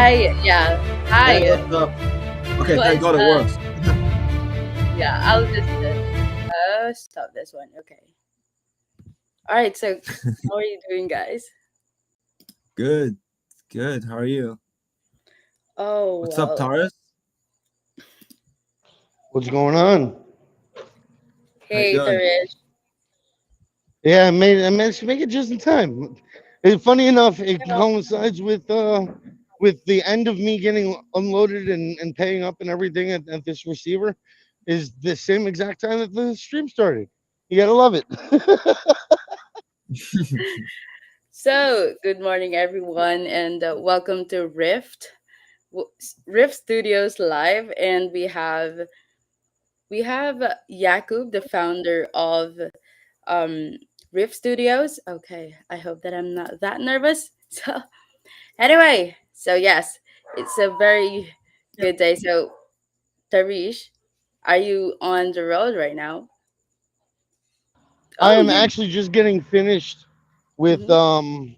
Hi, yeah. Hey, Hi. what's up? Okay, thank What's God it up? works. Yeah, I'll just stop this one. Okay. All right. So, how are you doing, guys? Good, good. How are you? Oh What's up, well. Taurus? What's going on? How you Hey, doing? Tarish. Yeah, I managed to make it just in time. Funny enough, it coincides with the end of me getting unloaded and paying up and everything at this receiver is the same exact time that the stream started. You gotta love it. So, good morning, everyone, and welcome to Rift Studios Live, and we have Jakub, the founder of um Rift Studios. Okay, I hope that I'm not that nervous. So, anyway, so yes, it's a very good day. So, Tarish, are you on the road right now? I Oh, am you're. actually just getting finished with Mhm.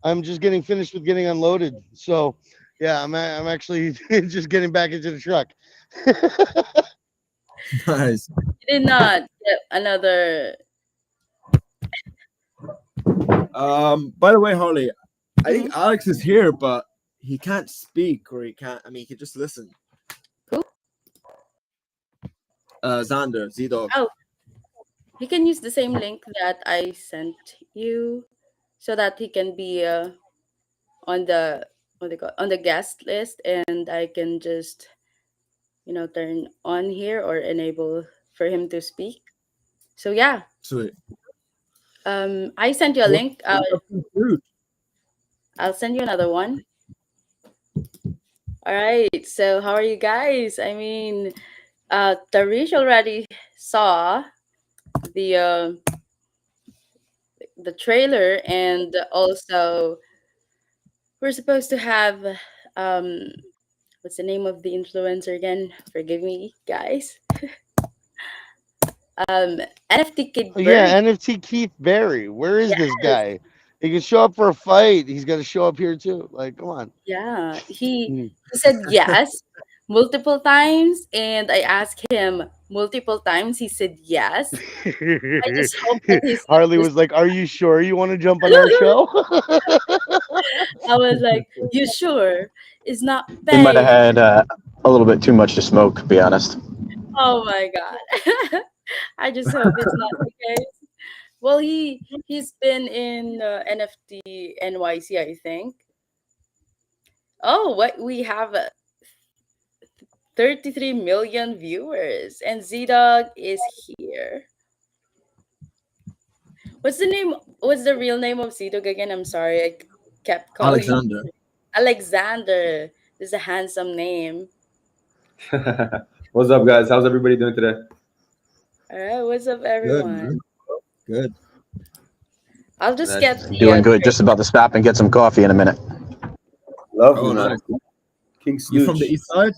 I'm just getting finished with getting unloaded. So yeah, I'm actually just getting back into the truck. Nice. You did not get another. By the way, Harley, I think Mhm. Alex is here, but he can't speak, or he can't. I mean, he can just listen. Who? Xander, Z-Dog. Oh, he can use the same link that I sent you, so that he can be on the on the guest list, and I can just turn on here or enable for him to speak. So yeah, Sweet. I sent you a What, link. what's up to food? I'll send you another one. All right. So how are you guys? I mean, Tarish already saw the the trailer, and also we're supposed to have um what's the name of the influencer again? Forgive me, guys. Um, NFT Oh, Kid yeah, Bird. NFT Keith Barry. Where is this Yes. guy? He can show up for a fight. He's got to show up here too. Like, come on. Yeah. He Hmm. he said yes multiple times, and I asked him multiple times. He said yes. I just hope that he's not Harley just. was like, "Are you sure you want to jump on our show?" I was like, "You sure? It's not He might have fake." had a little bit too much to smoke, to be honest. Oh my god. I just hope it's not the case. Well, he's been in NFT NYC, I think. Oh, what we have 33 million viewers, and Z Dog is here. What's the name? What's the real name of Z Dog again? I'm sorry, kept calling him Alexander. Alexander. This is a handsome name. What's up, guys? How's everybody doing today? All right, what's up, Good, everyone? man. Good. I'll just Nice. get the Doing good. Just about to stop and get some coffee in a minute. Lovely, Oh, man. nice. King You from the Snooch. east side?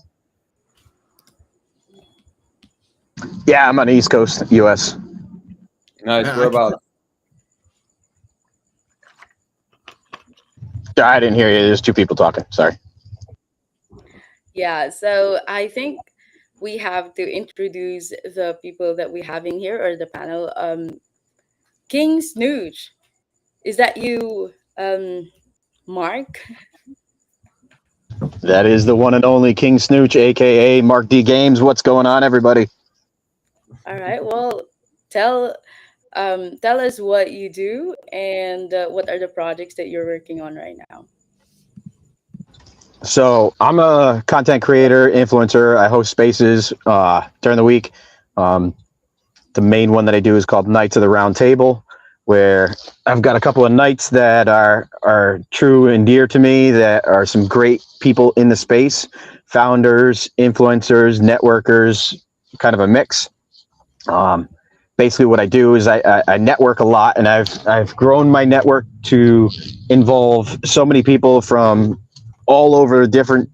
Yeah, I'm on the East Coast, U.S. Nice. I Whereabouts? I didn't hear you. There's two people talking. Sorry. Yeah, so I think we have to introduce the people that we have in here or the panel. King Snooch, is that you, Mark? That is the one and only King Snooch, a.k.a. Mark D. Games. What's going on, everybody? All right. Well, tell tell us what you do and what are the projects that you're working on right now. So I'm a content creator, influencer. I host spaces during the week. Um, the main one that I do is called Knights of the Round Table, where I've got a couple of knights that are true and dear to me, that are some great people in the space, founders, influencers, networkers, kind of a mix. Basically what I do is I network a lot, and I've grown my network to involve so many people from all over different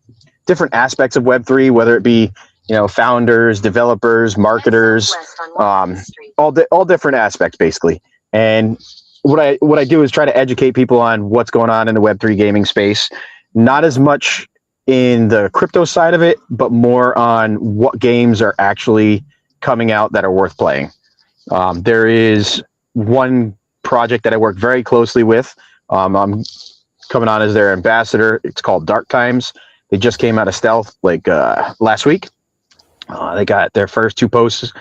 aspects of Web3, whether it be founders, developers, marketers, all different aspects basically. And what I do is try to educate people on what's going on in the Web3 gaming space. Not as much in the crypto side of it, but more on what games are actually coming out that are worth playing. There is one project that I work very closely with. I'm coming on as their ambassador. It's called Dark Times. They just came out of stealth like last week. They got their first two posts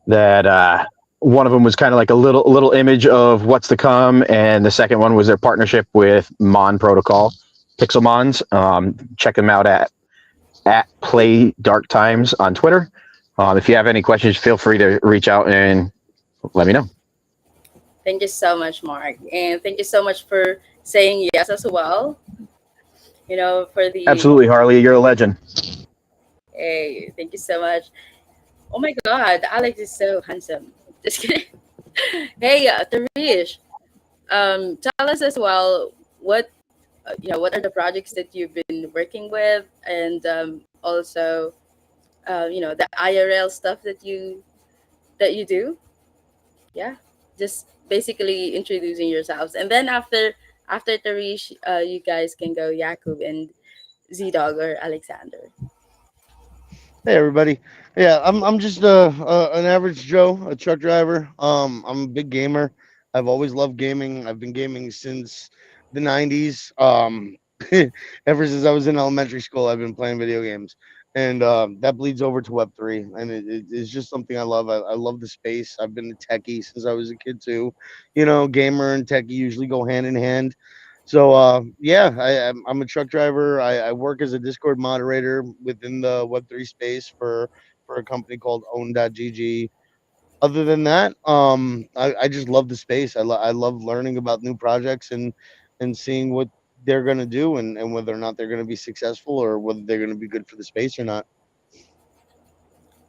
that one of them was kind of like a little image of what's to come, and the second one was their partnership with Mon Protocol, Pixelmons. Check them out at Play Dark Times on Twitter. If you have any questions, feel free to reach out and let me know. Thank you so much, Mark, and thank you so much for saying yes as well. For the Absolutely, Harley, you're a legend. hey, thank you so much. Oh my God, Alex is so handsome. Just kidding. Hey, Tarish, tell us as well what are the projects that you've been working with, and also the IRL stuff that you do. Yeah, just basically introducing yourselves, and then after Tarish, you guys can go Yakub and Z Dog or Alexander. Hey everybody. Yeah, I'm just an average Joe, a truck driver. I'm a big gamer. I've always loved gaming. I've been gaming since the 90s. Ever since I was in elementary school, I've been playing video games. And that bleeds over to Web3. And it's just something I love. I love the space. I've been a techie since I was a kid too. Gamer and techie usually go hand in hand. So yeah, I'm a truck driver. I work as a Discord moderator within the Web3 space for a company called Own.gg. Other than that, I just love the space. I love learning about new projects and seeing what they're gonna do and whether or not they're gonna be successful or whether they're gonna be good for the space or not.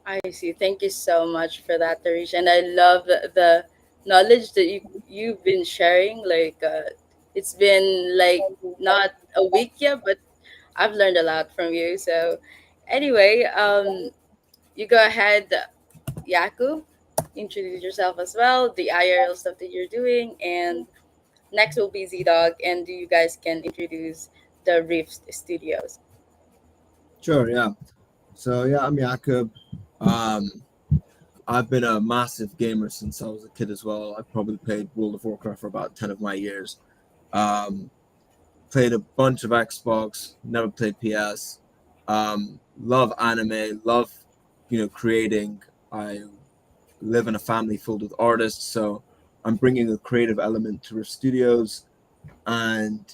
I see. Thank you so much for that, Tarish. And I love the knowledge that you've been sharing. Like it's been like not a week yet, but I've learned a lot from you. So anyway, you go ahead, Yakub. Introduce yourself as well, the IRL stuff that you're doing, and next will be Z Dog, and you guys can introduce the Rift Studios. Sure, yeah. So yeah, I'm Jakob. Um, I've been a massive gamer since I was a kid as well. I probably played World of Warcraft for about 10 of my years. Um, Played a bunch of Xbox, never played PS. Love anime, love creating. I live in a family filled with artists, so I'm bringing a creative element to Rift Studios. And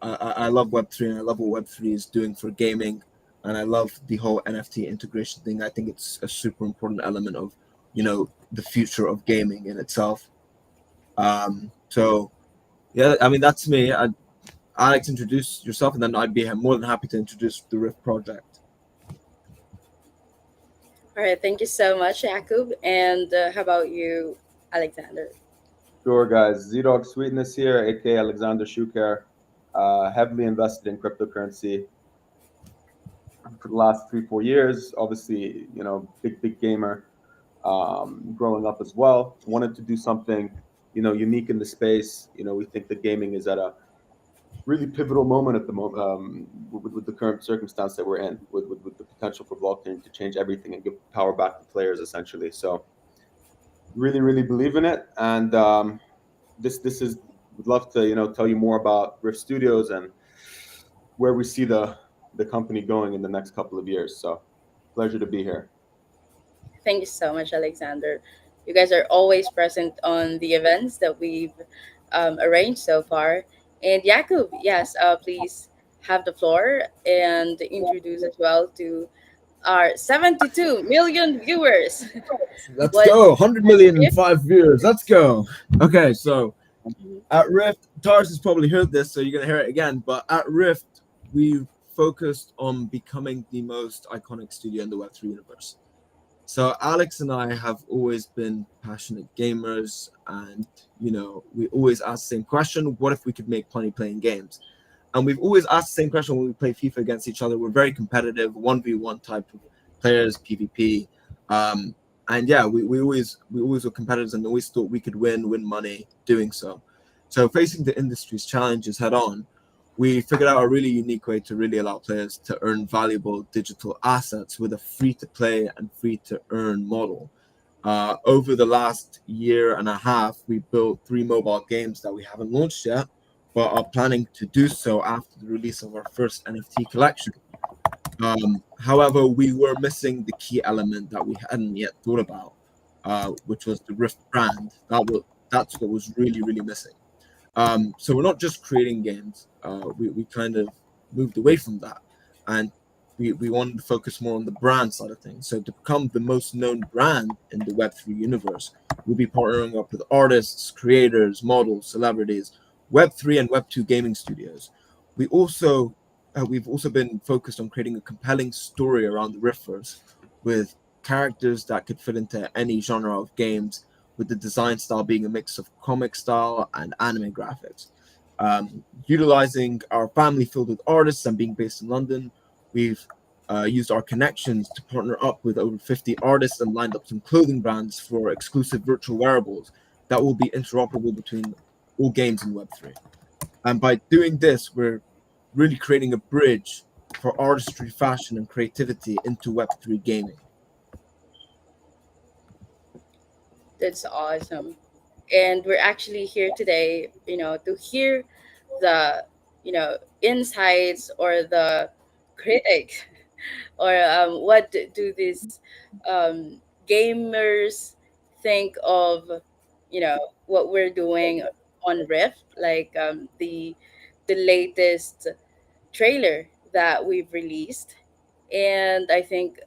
I love Web3, and I love what Web3 is doing for gaming, and I love the whole NFT integration thing. I think it's a super important element of the future of gaming in itself. So yeah, I mean, that's me. Alex, introduce yourself, and then I'd be more than happy to introduce the Rift project. All right, thank you so much, Yakub. And how about you, Alexander? Sure, guys. Z-Dog Sweetness here, aka Alexander Shuker. Heavily invested in cryptocurrency for the last 3-4 years. Obviously, big gamer. Growing up as well, wanted to do something, unique in the space. We think that gaming is at a really pivotal moment at the moment, with the current circumstance that we're in, with the potential for blockchain to change everything and give power back to players, essentially. So really believe in it, and this is, would love to tell you more about Rift Studios and where we see the company going in the next couple of years. So pleasure to be here. Thank you so much, Alexander. You guys are always present on the events that we've arranged so far. And Yakub, yes, please have the floor and introduce as well to our 72 million viewers. Let's What go. 100 million in Rift? 5 years. Let's go. Okay, so Mhm. at Rift, Taurus has probably heard this, so you're going to hear it again. But at Rift, we've focused on becoming the most iconic studio in the Web3 universe. So Alex and I have always been passionate gamers, and we always ask the same question: what if we could make money playing games? And we've always asked the same question when we play FIFA against each other. We're very competitive, 1v1 type of players, PvP. And yeah, we always were competitors and always thought we could win money doing so. So facing the industry's challenges head on, we figured out a really unique way to really allow players to earn valuable digital assets with a free to play and free to earn model. Over the last year and a half, we built 3 mobile games that we haven't launched yet, but are planning to do so after the release of our first NFT collection. However, we were missing the key element that we hadn't yet thought about, which was the Rift brand. That's what was really, really missing. So we're not just creating games. We kind of moved away from that, and we wanted to focus more on the brand side of things. So to become the most known brand in the Web3 universe, we'll be partnering up with artists, creators, models, celebrities, Web3 and Web2 gaming studios. We also we've also been focused on creating a compelling story around the Riffers, with characters that could fit into any genre of games, with the design style being a mix of comic style and anime graphics. Utilizing our family filled with artists and being based in London, we've used our connections to partner up with over 50 artists and lined up some clothing brands for exclusive virtual wearables that will be interoperable between all games in Web3. And by doing this, we're really creating a bridge for artistry, fashion, and creativity into Web3 gaming. That's awesome. And we're actually here today, to hear the, insights or the critic or what do these gamers think of, what we're doing on Rift, like the latest trailer that we've released. And I think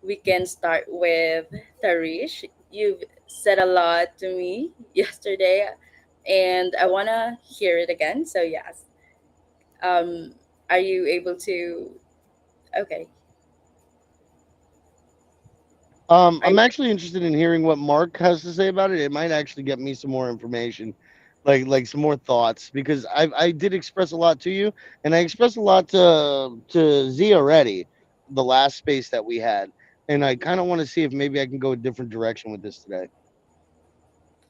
we can start with Tarish. You've said a lot to me yesterday, and I want to hear it again. So, yes. Um, are you able to? Okay. Are I'm you, actually interested in hearing what Mark has to say about it. It might actually get me some more information, like some more thoughts, because I did express a lot to you, and I expressed a lot to Z already, the last space that we had, and I kind of want to see if maybe I can go a different direction with this today.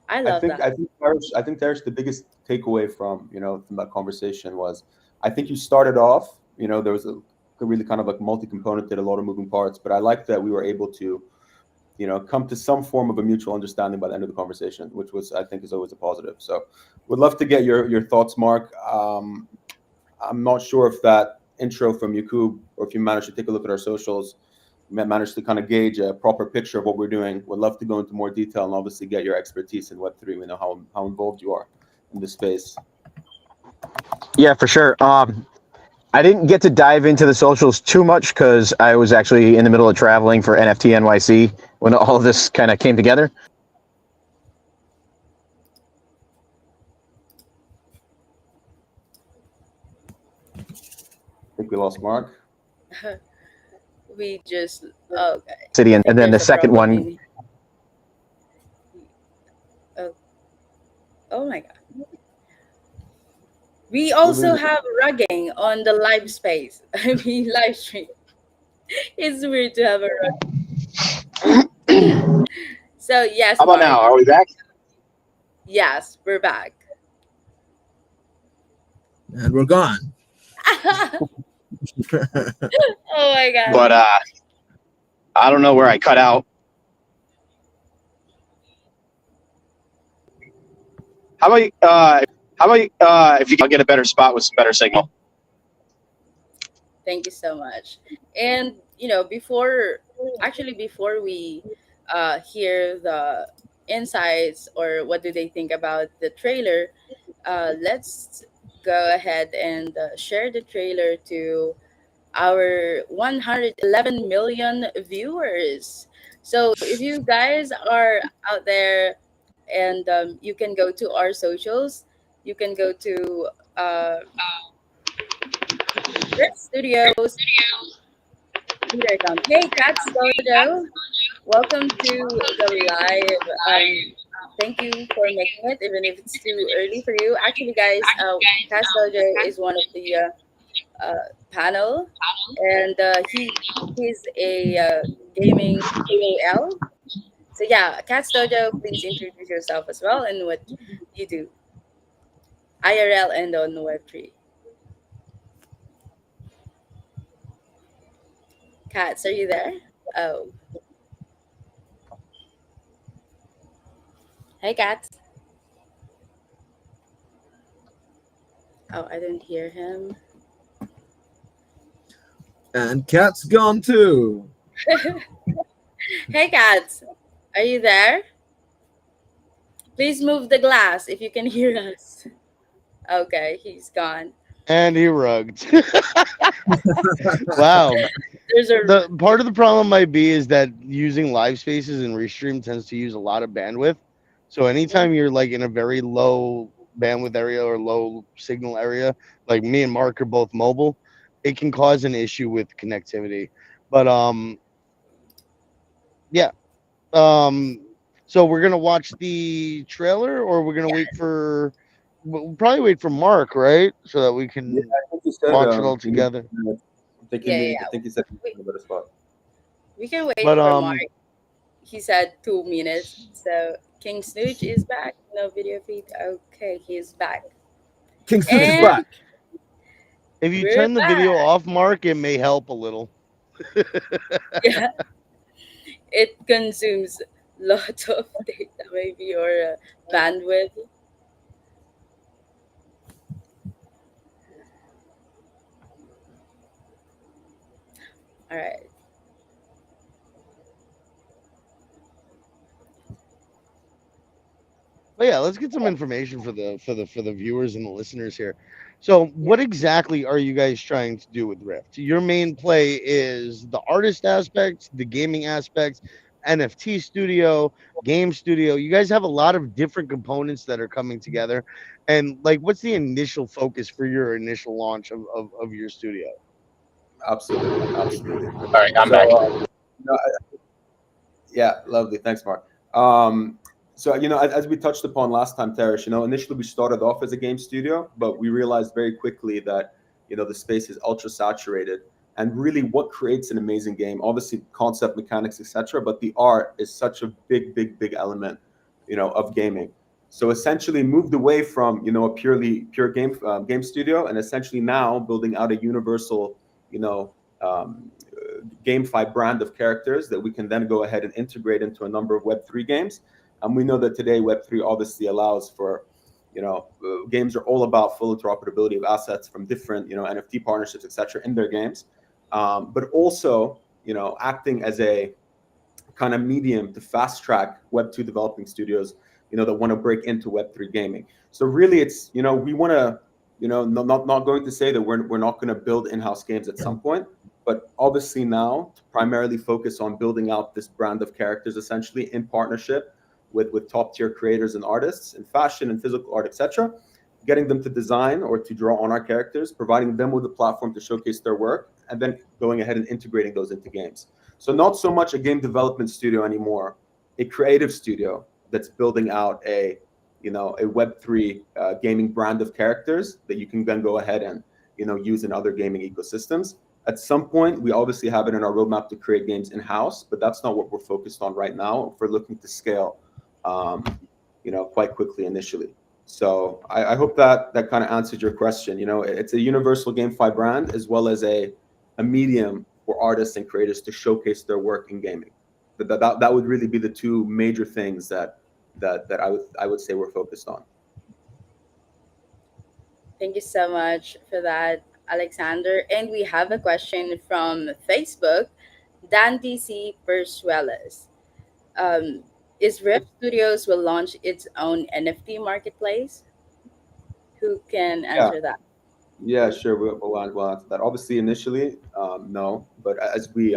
I I love think that. I think Parrish, I think Parrish, the biggest takeaway from from that conversation was, I think you started off, there was a really kind of like multi-component, did a lot of moving parts, but I like that we were able to come to some form of a mutual understanding by the end of the conversation, which was, I think, is always a positive. So would love to get your thoughts, Mark. I'm not sure if that intro from Yakub, or if you managed to take a look at our socials, managed to kind of gauge a proper picture of what we're doing. Would love to go into more detail and obviously get your expertise in Web3. We know how involved you are in this space. Yeah, for sure. I didn't get to dive into the socials too much because I was actually in the middle of traveling for NFT NYC when all of this kind of came together. I think we lost Mark. We just okay. City, I and think then the there's a second problem one. in. Oh, oh my god. We We also lose. have rugging on the live space. I mean, live stream. It's weird to have a rug. So yes, How about Mark. now? Are we back? Yes, we're back. And we're gone. Oh my god. But I don't know where I cut out. How about if you can get a better spot with some better signal? Thank you so much. And before we hear the insights or what do they think about the trailer, let's go ahead and share the trailer to our 111 million viewers. So if you guys are out there and you can go to our socials, you can go to Rift Studios Twitter account. Hey, Cats Dojo, welcome to the live. Thank you for making it, even if it's too early for you. Actually, guys, Cats Dojo is one of the panel, and he's a gaming KOL. So yeah, Cats Dojo, please introduce yourself as well and what you do, IRL and on Web3. Cats, are you there? Oh, hey, Cats. Oh, I didn't hear him. And Cat's gone too. Hey, Cats, are you there? Please move the glass if you can hear us. Okay, he's gone. And he rugged. Wow. There's a The part of the problem might be is that using live spaces and restream tends to use a lot of bandwidth. So anytime you're like in a very low bandwidth area or low signal area, like me and Mark are both mobile, it can cause an issue with connectivity. But yeah. Um so we're gonna watch the trailer or we're gonna wait for we'll probably wait for Mark, right? So that we Yeah, can I think you said watch it all together. yeah, yeah, I yeah. think you said We, in a better spot. we can wait But for Mark. He said 2 minutes. So King Snooch is back. No video feed. Okay, he's back. King Snooch is And back. if you we're turn the back. video off, Mark, it may help a little. Yeah, it consumes lot of data maybe or bandwidth. All right. But yeah, let's get some information for the viewers and the listeners here. So, Yeah. what exactly are you guys trying to do with Rift? Your main play is the artist aspect, the gaming aspects, NFT studio, game studio. You guys have a lot of different components that are coming together. And like, what's the initial focus for your initial launch of your studio? Absolutely, absolutely. All right, I'm So, back. no, yeah, lovely. Thanks, Mark. Um, so, as we touched upon last time, Teresh, initially we started off as a game studio, but we realized very quickly that, the space is ultra saturated. And really, what creates an amazing game? Obviously, concept, mechanics, etc. But the art is such a big, big, big element, of gaming. So essentially, moved away from a pure game studio, and essentially now building out a universal, GameFi brand of characters that we can then go ahead and integrate into a number of Web3 games. And we know that today Web3 obviously allows for, games are all about full interoperability of assets from different, NFT partnerships, etc., in their games, but also, acting as a kind of medium to fast track Web2 developing studios, that want to break into Web3 gaming. So really, it's we want to, not going to say that we're not going to build in-house games at some point, but obviously now to primarily focus on building out this brand of characters, essentially in partnership with top tier creators and artists in fashion and physical art, etc. Getting them to design or to draw on our characters, providing them with a platform to showcase their work, and then going ahead and integrating those into games. So not so much a game development studio anymore, a creative studio that's building out a Web3 gaming brand of characters that you can then go ahead and use in other gaming ecosystems. At some point, we obviously have it in our roadmap to create games in-house, but that's not what we're focused on right now. If we're looking to scale, quite quickly initially. So I hope that kind of answered your question. It's a universal GameFi brand as well as a medium for artists and creators to showcase their work in gaming. That would really be the two major things that I would say we're focused on. Thank you so much for that, Alexander. And we have a question from Facebook, Dante C. Persuelas. Um, is Rift Studios will launch its own NFT marketplace? Who can Yeah, answer that? yeah, sure. We'll answer that. Obviously, initially, no, but as we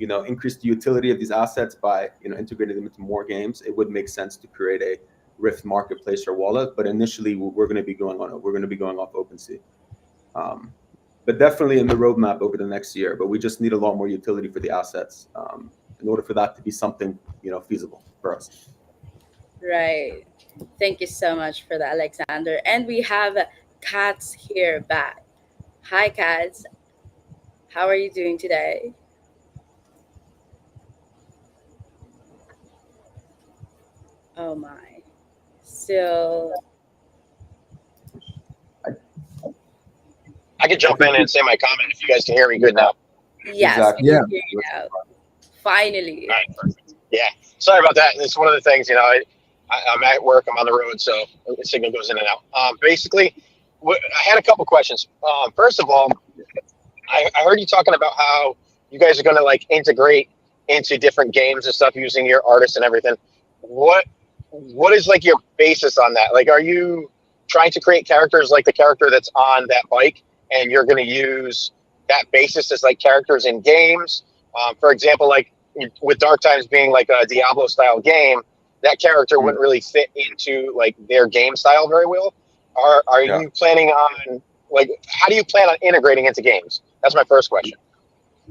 increase the utility of these assets by integrating them into more games, it would make sense to create a Rift marketplace or wallet. But initially, we're going to be going on it. We're going to be going off OpenSea. But definitely in the roadmap over the next year. But we just need a lot more utility for the assets in order for that to be something feasible for us. Right. Thank you so much for that, Alexander. And we have Cats here back. Hi, Cats. How are you doing today? Oh my. Still, I could jump in and say my comment if you guys can hear me good now. Yes, we Exactly. Yeah. can hear you now. Finally. All right, perfect. Yeah, sorry about that. It's one of the things, I'm at work, I'm on the road, so the signal goes in and out. Basically, I had a couple questions. First of all, I heard you talking about how you guys are going to like integrate into different games and stuff using your artists and everything. What what is like your basis on that? Like, are you trying to create characters like the character that's on that bike, and you're going to use that basis as like characters in games? For example, like with Dark Times being like a Diablo style game, that character Mm, wouldn't really fit into like their game style very well. Are yeah. you planning on like how do you plan on integrating into games? That's my first question.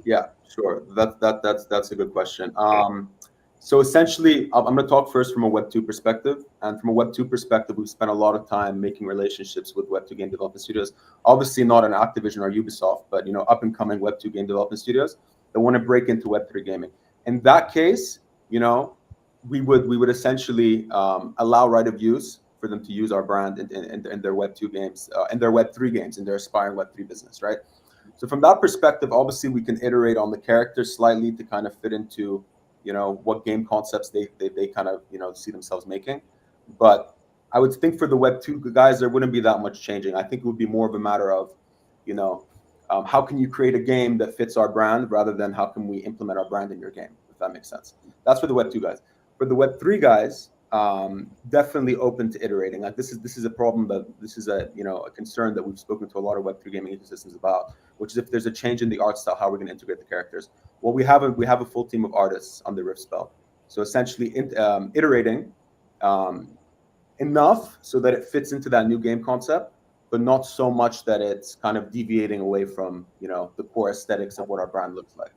Yeah, sure. That's a good question. So essentially, I'm going to talk first from a Web two perspective, and from a Web two perspective, we've spent a lot of time making relationships with Web two game development studios. Obviously, not an Activision or Ubisoft, but up and coming Web two game development studios that want to break into Web three gaming. In that case, we would essentially allow right of use for them to use our brand in their Web two games, in their Web three games, in their aspiring Web three business, right? So from that perspective, obviously we can iterate on the characters slightly to kind of fit into, what game concepts they kind of, see themselves making. But I would think for the Web 2 guys, there wouldn't be that much changing. I think it would be more of a matter of, you know, how can you create a game that fits our brand rather than how can we implement our brand in your game, if that makes sense. That's for the Web 2 guys. For the Web 3 guys, definitely open to iterating. Like this is a problem that this is a concern that we've spoken to a lot of Web 3 gaming ecosystems about, which is if there's a change in the art style, how we're going to integrate the characters. Well, we have a full team of artists on the Rift spell, so essentially iterating um, enough so that it fits into that new game concept, but not so much that it's kind of deviating away from the core aesthetics of what our brand looks like.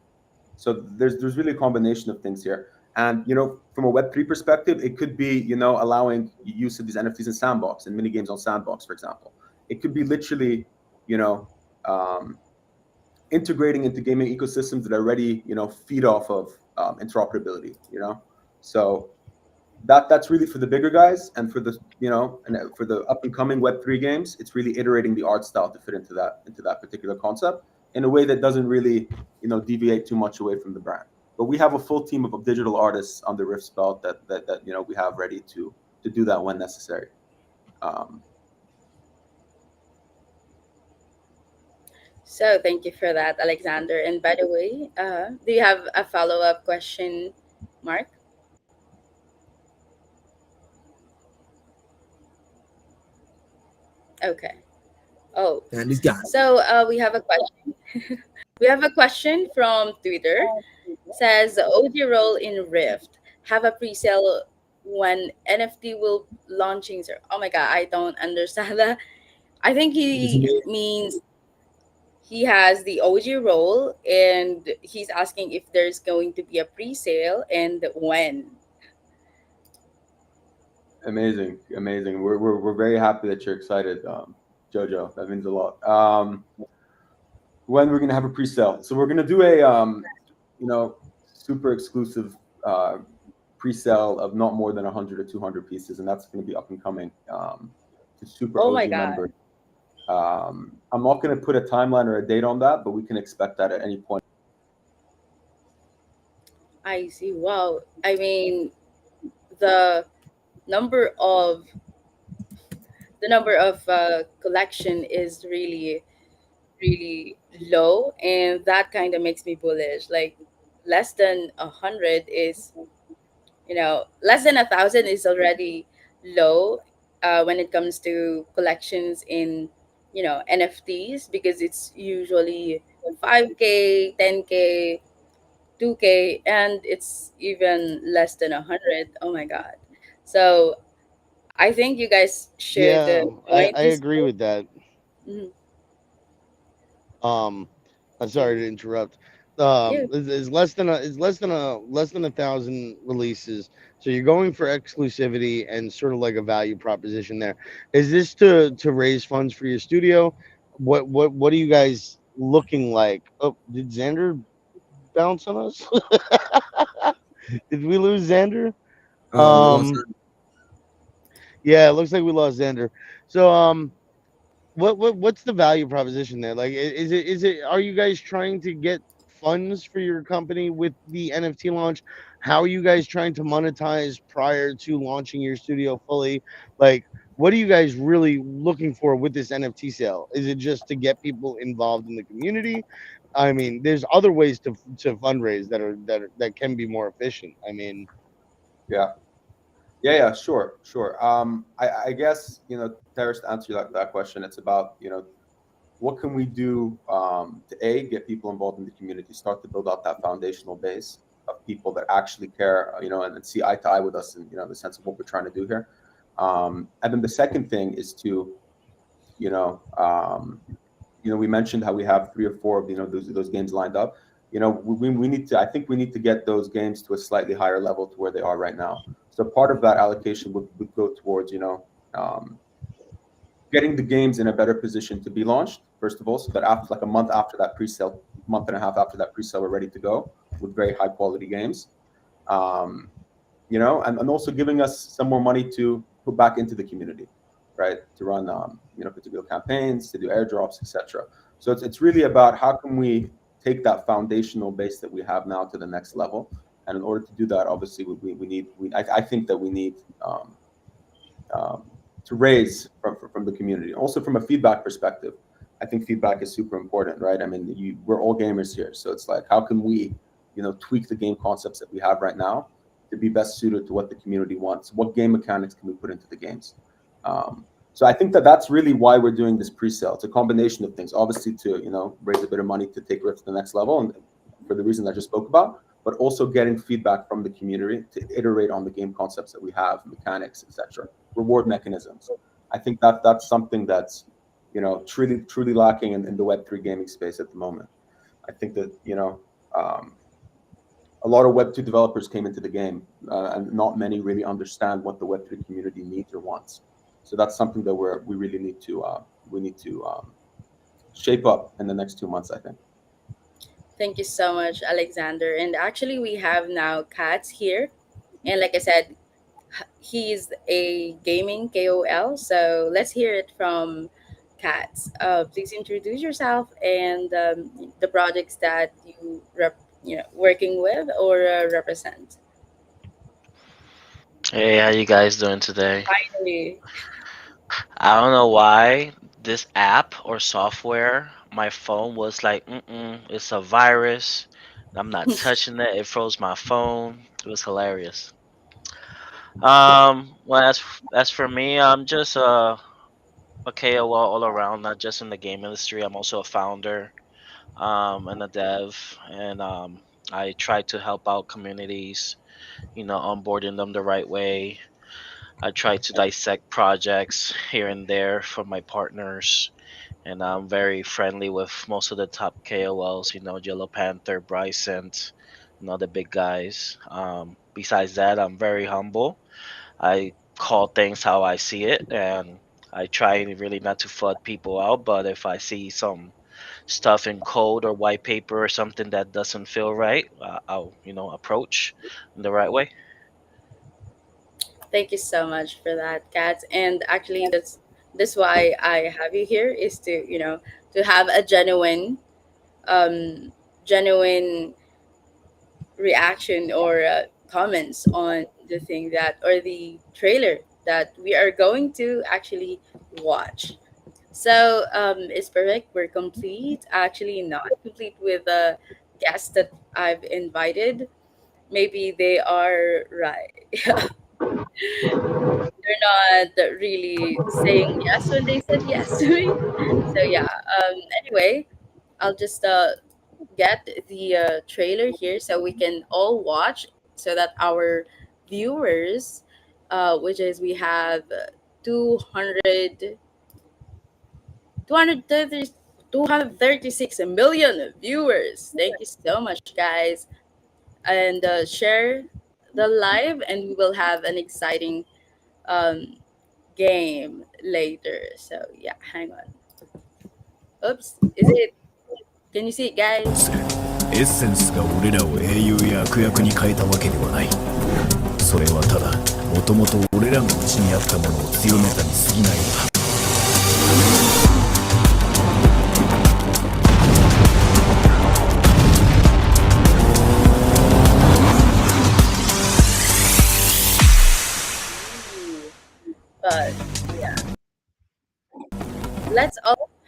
So there's really a combination of things here. And from a Web3 perspective, it could be allowing use of these NFTs in Sandbox and mini games on Sandbox, for example. It could be literally you know um, integrating into gaming ecosystems that already feed off of interoperability. So that's really for the bigger guys, and for the and for the up and coming Web3 games, it's really iterating the art style to fit into that particular concept in a way that doesn't really deviate too much away from the brand. But we have a full team of digital artists on the Rift Spell that we have ready to do that when necessary. Um, So thank you for that, Alexander. And by the way, do you have a follow-up question, Mark? Okay. Oh, And he's got it. so we have a question. We have a question from Twitter. Says the OG role in Rift have a pre-sale when NFT will launching, sir. Oh my god, I don't understand that. I think What does he he mean? means he has the OG role and he's asking if there's going to be a pre-sale and when. Amazing, amazing. We're very happy that you're excited, Jojo. That means a lot. When we're gonna have a pre-sale, so we're gonna do a super exclusive uh, pre-sale of not more than 100 or 200 pieces, and that's gonna be up and coming to super Oh OG my god. members. I'm not gonna put a timeline or a date on that, but we can expect that at any point. I see. Wow. I mean, the number of collection is really low, and that kind of makes me bullish. Like less than 100 is, less than 1,000 is already low when it comes to collections in NFTs, because it's usually 5K, 10K, 2K, and it's even less than 100. Oh my god. So I think you guys should Yeah, join I this agree group. with that. Mhm. Um, I'm Yeah. sorry to interrupt. You. Less than 1,000 releases. So you're going for exclusivity and sort of like a value proposition there. Is this to raise funds for your studio? What are you guys looking like? Oh, did Xander bounce on us? Did we lose Xander? We lost Um, her. yeah, it looks like we lost Xander. So what's the value proposition there? Like, is it are you guys trying to get funds for your company with the NFT launch? How are you guys trying to monetize prior to launching your studio fully? Like, what are you guys really looking for with this NFT sale? Is it just to get people involved in the community? I mean, there's other ways to fundraise that can be more efficient. I mean, Yeah. Yeah, sure, sure. I guess, Terrace, to answer that question, it's about, what can we do to get people involved in the community, start to build out that foundational base of people that actually care, and see eye to eye with us, and the sense of what we're trying to do here. And then the second thing is to, you know, um, we mentioned how we have 3 or 4 of those games lined up. We need to. I think we need to get those games to a slightly higher level to where they are right now. So part of that allocation would go towards um, getting the games in a better position to be launched, first of all, so that after like a month after that pre-sale, month and a half after that pre-sale, we're ready to go with very high quality games. Um, and also giving us some more money to put back into the community, right? To run particular campaigns, to do airdrops, etc. So it's really about how can we take that foundational base that we have now to the next level. And in order to do that, obviously I think that we need um, to raise from the community. Also from a feedback perspective, I think feedback is super important, right? I mean, we're all gamers here, so it's like, how can we, tweak the game concepts that we have right now to be best suited to what the community wants? What game mechanics can we put into the games? So I think that that's really why we're doing this pre-sale. It's a combination of things, obviously to raise a bit of money to take Rift to the next level, and for the reasons I just spoke about, but also getting feedback from the community to iterate on the game concepts that we have, mechanics, etc., reward mechanisms. I think that's something that's truly lacking in the Web3 gaming space at the moment. I think that a lot of Web2 developers came into the game, and not many really understand what the Web3 community needs or wants. So that's something that we really need to shape up in the next 2 months, I think. Thank you so much, Alexander. And actually, we have now Katz here. And like I said, he's a gaming KOL. So let's hear it from Katz. Please introduce yourself and the projects that working with or represent. Hey, how you guys doing today? Finally. I don't know why this app or software, my phone was like, it's a virus. I'm not touching it. It froze my phone. It was hilarious. Well, as for me, I'm just a KOL all around, not just in the game industry. I'm also a founder, and a dev, and I try to help out communities, onboarding them the right way. I try to dissect projects here and there for my partners, and I'm very friendly with most of the top KOLs, Yellow Panther, Bryson, the big guys. Besides that, I'm very humble. I call things how I see it, and I try really not to flood people out, but if I see some stuff in code or white paper or something that doesn't feel right, I'll, approach in the right way. Thank you so much for that, Kat. And actually, that's why I have you here is to have a um, genuine reaction or comments on the thing that or the trailer that we are going to actually watch. So it's perfect. We're complete. Actually, not complete with the guests that I've invited. Maybe they are right. They're not really saying yes when they said yes to me. So yeah. Anyway, I'll just get the trailer here so we can all watch so that our viewers, which is we have 200, 230, 236 million viewers. Thank you so much, guys. And share the live, and we will have an exciting um, game later. So yeah, hang on. Oops, is it? Can you see it, guys? エッセンスが俺らを英雄や悪役に変えたわけではない。それはただ、もともと俺らの内にあったものを強めたに過ぎないのだ。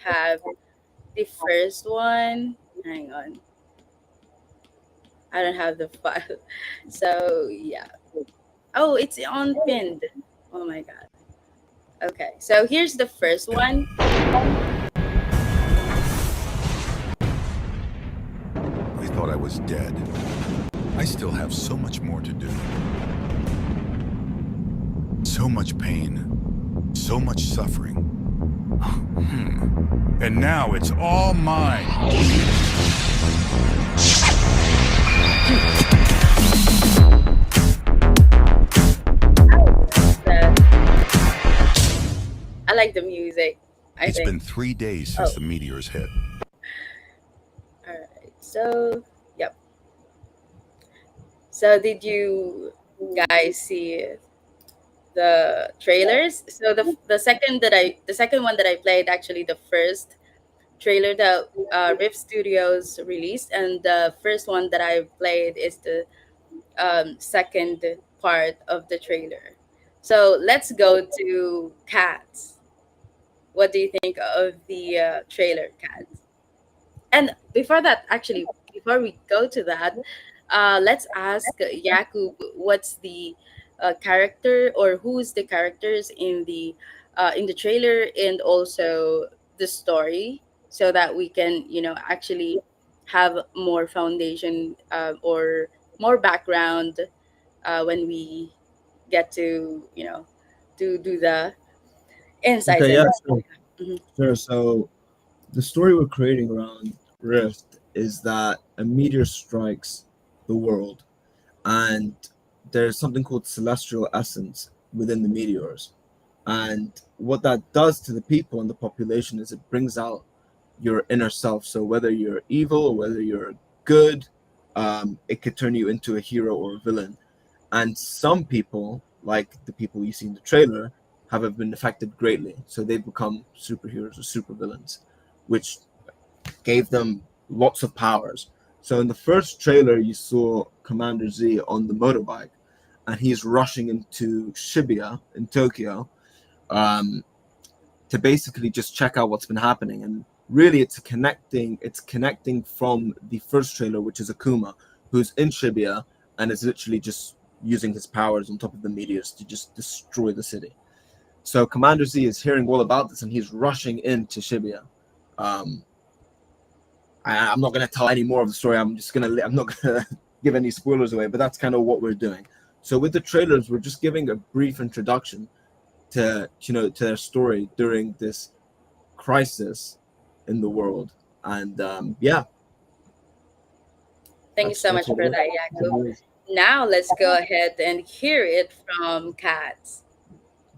have the first one. Hang on, I don't have the file. So yeah. Oh, it's on pinned. Oh my god. Okay, so here's the first one. I thought I was dead. I still have so much more to do. So much pain. So much suffering. And now it's all mine. I like the music. I It's think. been 3 days Oh, since the meteors hit. all right. So yep. So did you guys see the trailers? So the second one that I played, actually the first trailer that Rift Studios released, and the first one that I played is the second part of the trailer. So let's go to Cats. What do you think of the trailer, Cats? And before that, actually, before we go to that, let's ask Yakub what's the character, or who's the characters in the trailer, and also the story, so that we can, actually have more foundation, or more background when we get to, to do the insights Okay, and yeah, the sure. Mhm. Sure. So the story we're creating around Rift is that a meteor strikes the world, and there's something called celestial essence within the meteors. And what that does to the people and the population is it brings out your inner self. So whether you're evil or whether you're good, it could turn you into a hero or a villain. And some people, like the people you see in the trailer, have been affected greatly. So they've become superheroes or supervillains, which gave them lots of powers. So in the first trailer, you saw Commander Z on the motorbike, and he's rushing into Shibuya in Tokyo, um, to basically just check out what's been happening. And really, it's connecting from the first trailer, which is Akuma, who's in Shibuya and is literally just using his powers on top of the meteors to just destroy the city. So Commander Z is hearing all about this, and he's rushing into Shibuya. Um, I'm not going to tell any more of the story. I'm not going to give any spoilers away, but that's kind of what we're doing. So with the trailers, we're just giving a brief introduction to their story during this crisis in the world. And yeah, Thank you that's so that's much what for that, Yakub. it is. Now let's go ahead and hear it from Cats.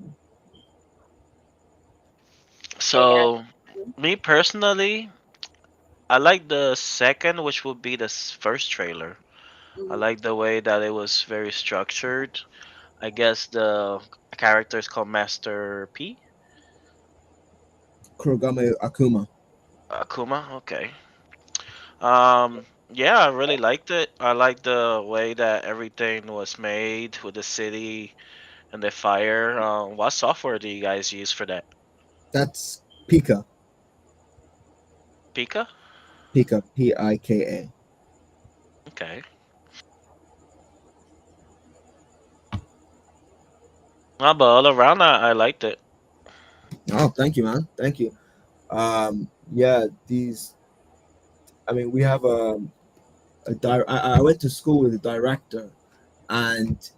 Okay, Kat. So, me personally, I like the second, which would be the first trailer. I Mhm. like the way that it was very structured. I guess the character is called Master P. Kurogame Akuma. Akuma. Okay. Yeah, I really liked it. I like the way that everything was made with the city and the fire. What software do you guys use for that? That's Pika. Pika. Pika. Pika. Okay. But all around, I liked it. Oh, thank you, man. Thank you. Yeah, these. I mean, we have I went to school with a director, and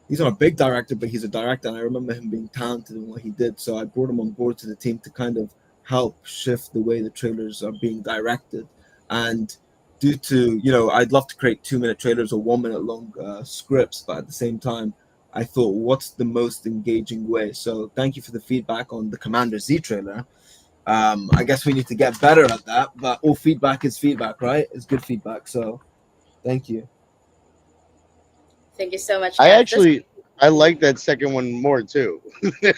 he's not a big director, but he's a director, and I remember him being talented in what he did. So I brought him on board to the team to kind of help shift the way the trailers are being directed. And due to I'd love to create 2 minute trailers or 1 minute long scripts, but at the same time, I thought, what's the most engaging way? So thank you for the feedback on the Commander Z trailer. I guess we need to get better at that, but all feedback is feedback, right? It's good feedback. So thank you. Thank you so much, I Cats. That's actually I like that second one more too. yeah.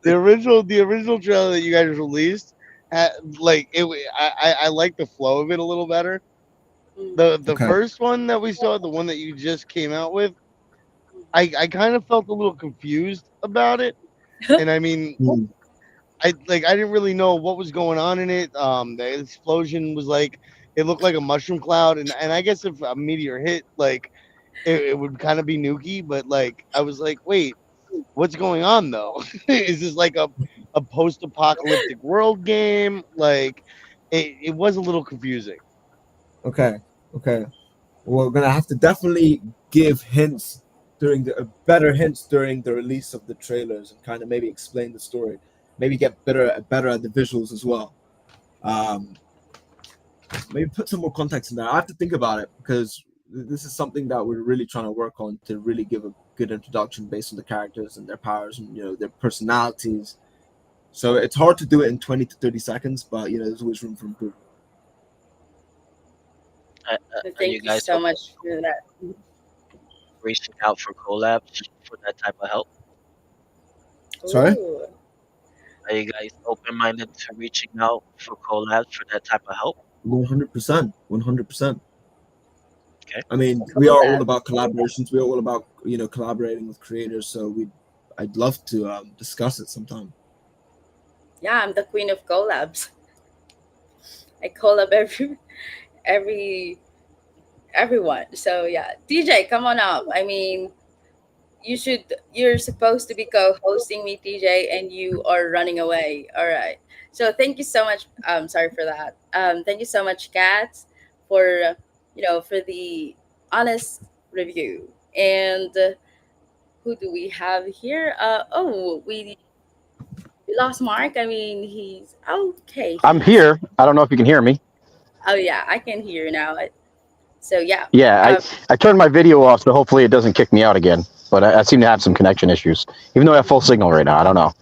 The original trailer that you guys released, had, like it, I like the flow of it a little better. Mm. The Okay. first one that we saw, the one that you just came out with, I kind of felt a little confused about it. And I mean, Hmm. I didn't really know what was going on in it. The explosion was like it looked like a mushroom cloud, and I guess if a meteor hit, like it would kind of be nuky. But like I was like, wait, what's going on though? Is this like a post-apocalyptic world game? Like it was a little confusing. Okay, okay. We're gonna have to definitely give hints during the better hints during the release of the trailers and kind of maybe explain the story. Maybe get better at the visuals as well. Um, maybe put some more context in there. I have to think about it because this is something that we're really trying to work on to really give a good introduction based on the characters and their powers and their personalities. So it's hard to do it in 20 to 30 seconds, but there's always room for improvement. Are you Thank you guys so much for that. reaching out for collabs for that type of help? Sorry? Ooh. Are you guys open-minded to reaching out for collabs for that type of help? 100%. 100%. Okay. I mean, we are all Collab. about collaborations. We are all about collaborating with creators. So I'd love to discuss it sometime. Yeah, I'm the queen of collabs. I collab every everyone. So yeah, TJ, come on up. I mean, you're supposed to be co-hosting me, TJ, and you are running away. All right. So thank you so much. Sorry for that. Thank you so much, Kat, for for the honest review. And who do we have here? Oh, we lost Mark. I mean, he's okay. I'm He's here. I don't know if you can hear me. oh yeah, I can hear you now. So yeah. Yeah, I, Um, I turned my video off, so hopefully it doesn't kick me out again. But I seem to have some connection issues, even though I have full signal right now. I don't know.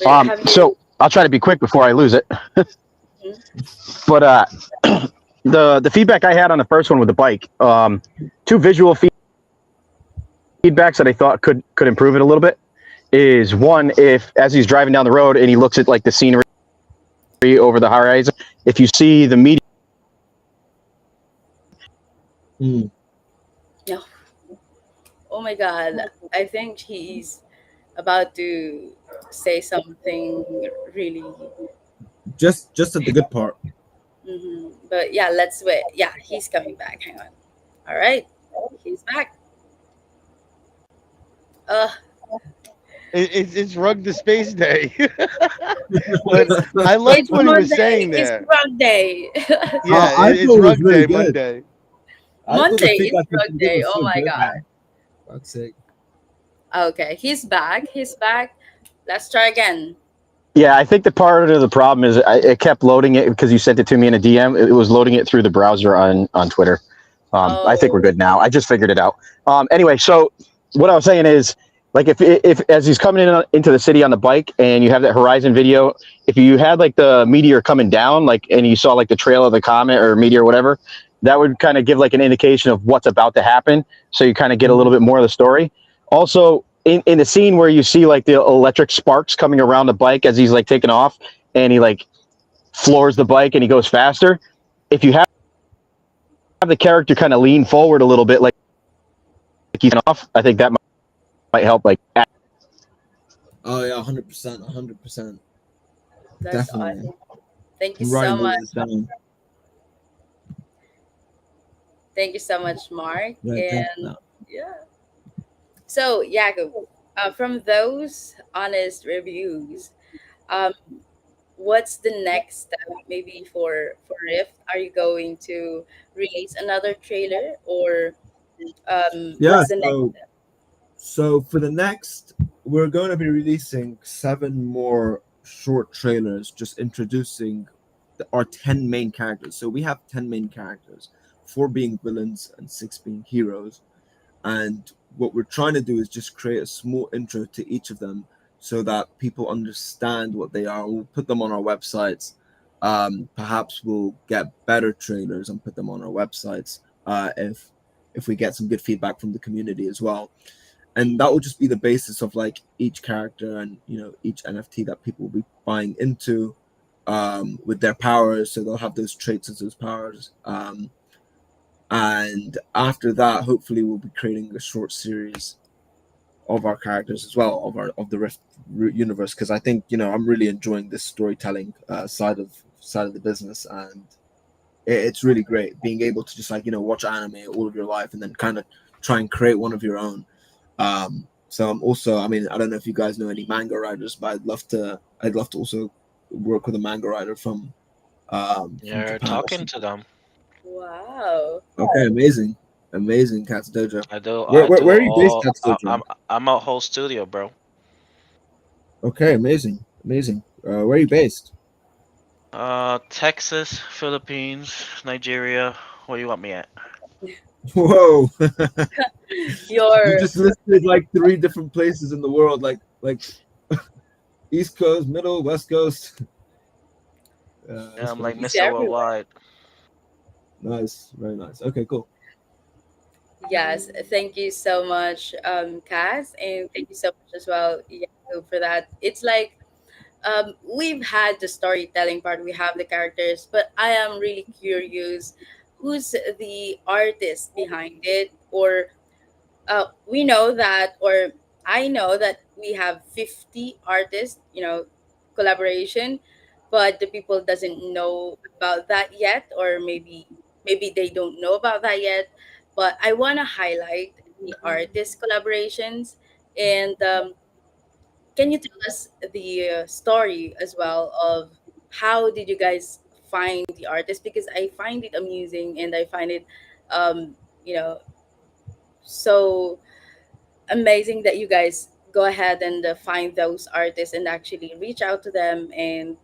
but have you? So I'll try to be quick before I lose it. Mhm. But the feedback I had on the first one with the bike, two visual feedbacks that I thought could improve it a little bit is one, if as he's driving down the road and he looks at like the scenery over the horizon, if you see the meteor. Mm. No. Oh my God. I think he's about to say something really. Just at the good part. But yeah, let's wait. Yeah, he's coming back. Hang on. All right, he's back. Uh, It's Rug the Space Day, but I liked it's what he was Monday. saying It's there. rug day. Yeah, I it's thought it was Rug really Day good. Monday. I thought the Monday is feedback rug that day. was Oh so my good, God. man. Fuck's sake. Okay, he's back. He's back. Let's try again. Yeah, I think the part of the problem is it kept loading it because you sent it to me in a DM. It was loading it through the browser on Twitter. I think we're Oh. good now. I just figured it out. Anyway, so what I was saying is, like, if as he's coming into the city on the bike, and you have that horizon video, if you had like the meteor coming down, like, and you saw like the trail of the comet or meteor or whatever, that would kind of give like an indication of what's about to happen. So you kind of get a little bit more of the story. Also, in the scene where you see like the electric sparks coming around the bike as he's like taking off, and he like floors the bike and he goes faster. If you have the character kind of lean forward a little bit, like he's off, I think that might help. Like, Oh yeah, 100%, 100%. That's Definitely. awesome. Thank you I'm so writing all much. this down. Thank you so much, Mark. Yeah, thanks for And that. yeah. So, Jacob, from those honest reviews, um, what's the next step maybe for Rift? Are you going to release another trailer or Yeah, what's the next step? so for the next, we're going to be releasing 7 more short trailers, just introducing our 10 main characters. So we have 10 main characters, 4 being villains and 6 being heroes. And what we're trying to do is just create a small intro to each of them so that people understand what they are. We'll put them on our websites. Perhaps we'll get better trailers and put them on our websites if we get some good feedback from the community as well. And that will just be the basis of like each character and each NFT that people will be buying into with their powers. So they'll have those traits as those powers. And after that, hopefully, we'll be creating a short series our characters as well, of the Rift universe, because I think I'm really enjoying this storytelling side of the business, and it's really great being able to just like watch anime all of your life and then kind of try and create one of your own. So I'm also, I mean, I don't know if you guys know any manga writers, but I'd love to also work with a manga writer from You're Japan talking also. to them. Wow. Okay, amazing, amazing, Katsu Dojo. I do. Where, I where, do where are you based, all. Katsu Dojo? I'm a whole studio, bro. Okay, amazing, amazing. Where are you based? Texas, Philippines, Nigeria. Where you want me at? Whoa, you Your just listed like three different places in the world, like East Coast, Middle, West Coast. Yeah, That's I'm like funny. he's Mr. everywhere. Worldwide. Nice, very nice. Okay, cool. Yes, thank you so much, Cass, and thank you so much as well, Yaku, for that. It's like we've had the storytelling part, we have the characters, but I am really curious who's the artist behind it, or we know that, or I know that we have 50 artists, collaboration, but the people doesn't know about that yet, or maybe they don't know about that yet. But I want to highlight the artist collaborations, and can you tell us the story as well of how did you guys find the artist? Because I find it amusing and I find it um, you know so amazing that you guys go ahead and find those artists and actually reach out to them and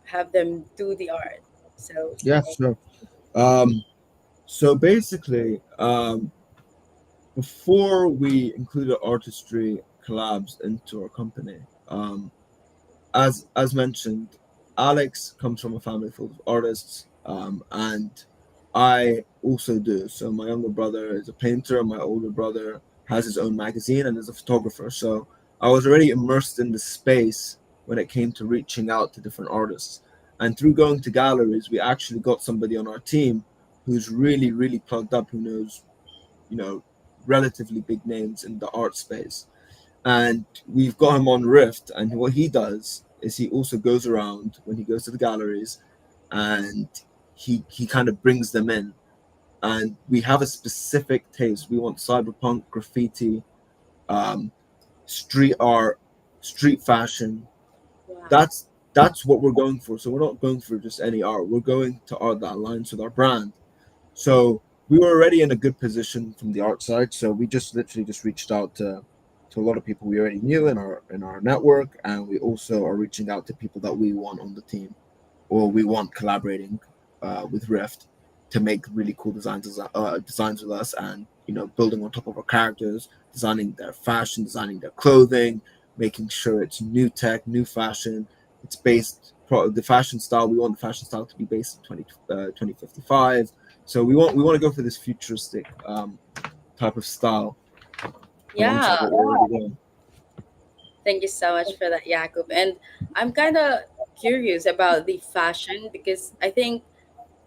have them do the art. So Yeah, sure. Um, so basically, before we included artistry collabs into our company, as mentioned, Alex comes from a family full of artists, and I also do. So my younger brother is a painter, my older brother has his own magazine and is a photographer. So I was already immersed in the space when it came to reaching out to different artists. And through going to galleries, we actually got somebody on our team who's really, really plugged up, who knows, you know, relatively big names in the art space, and we've got him on Rift. And what he does is he also goes around when he goes to the galleries, and he kind of brings them in. And we have a specific taste. We want cyberpunk, graffiti, um, street art, street fashion. wow. That's what we're going for. So we're not going for just any art. We're going to art that aligns with our brand. So we were already in a good position from the art side. So we just literally just reached out to a lot of people we already knew in our network, and we also are reaching out to people that we want on the team, or we want collaborating with Rift to make really cool designs with us, and building on top of our characters, designing their fashion, designing their clothing, making sure it's new tech, new fashion. It's the fashion style. We want the fashion style to be based in 2055. So we want to go for this futuristic type of style alongside Yeah, what we're already doing. thank you so much for that, Jakub. And I'm kind of curious about the fashion because I think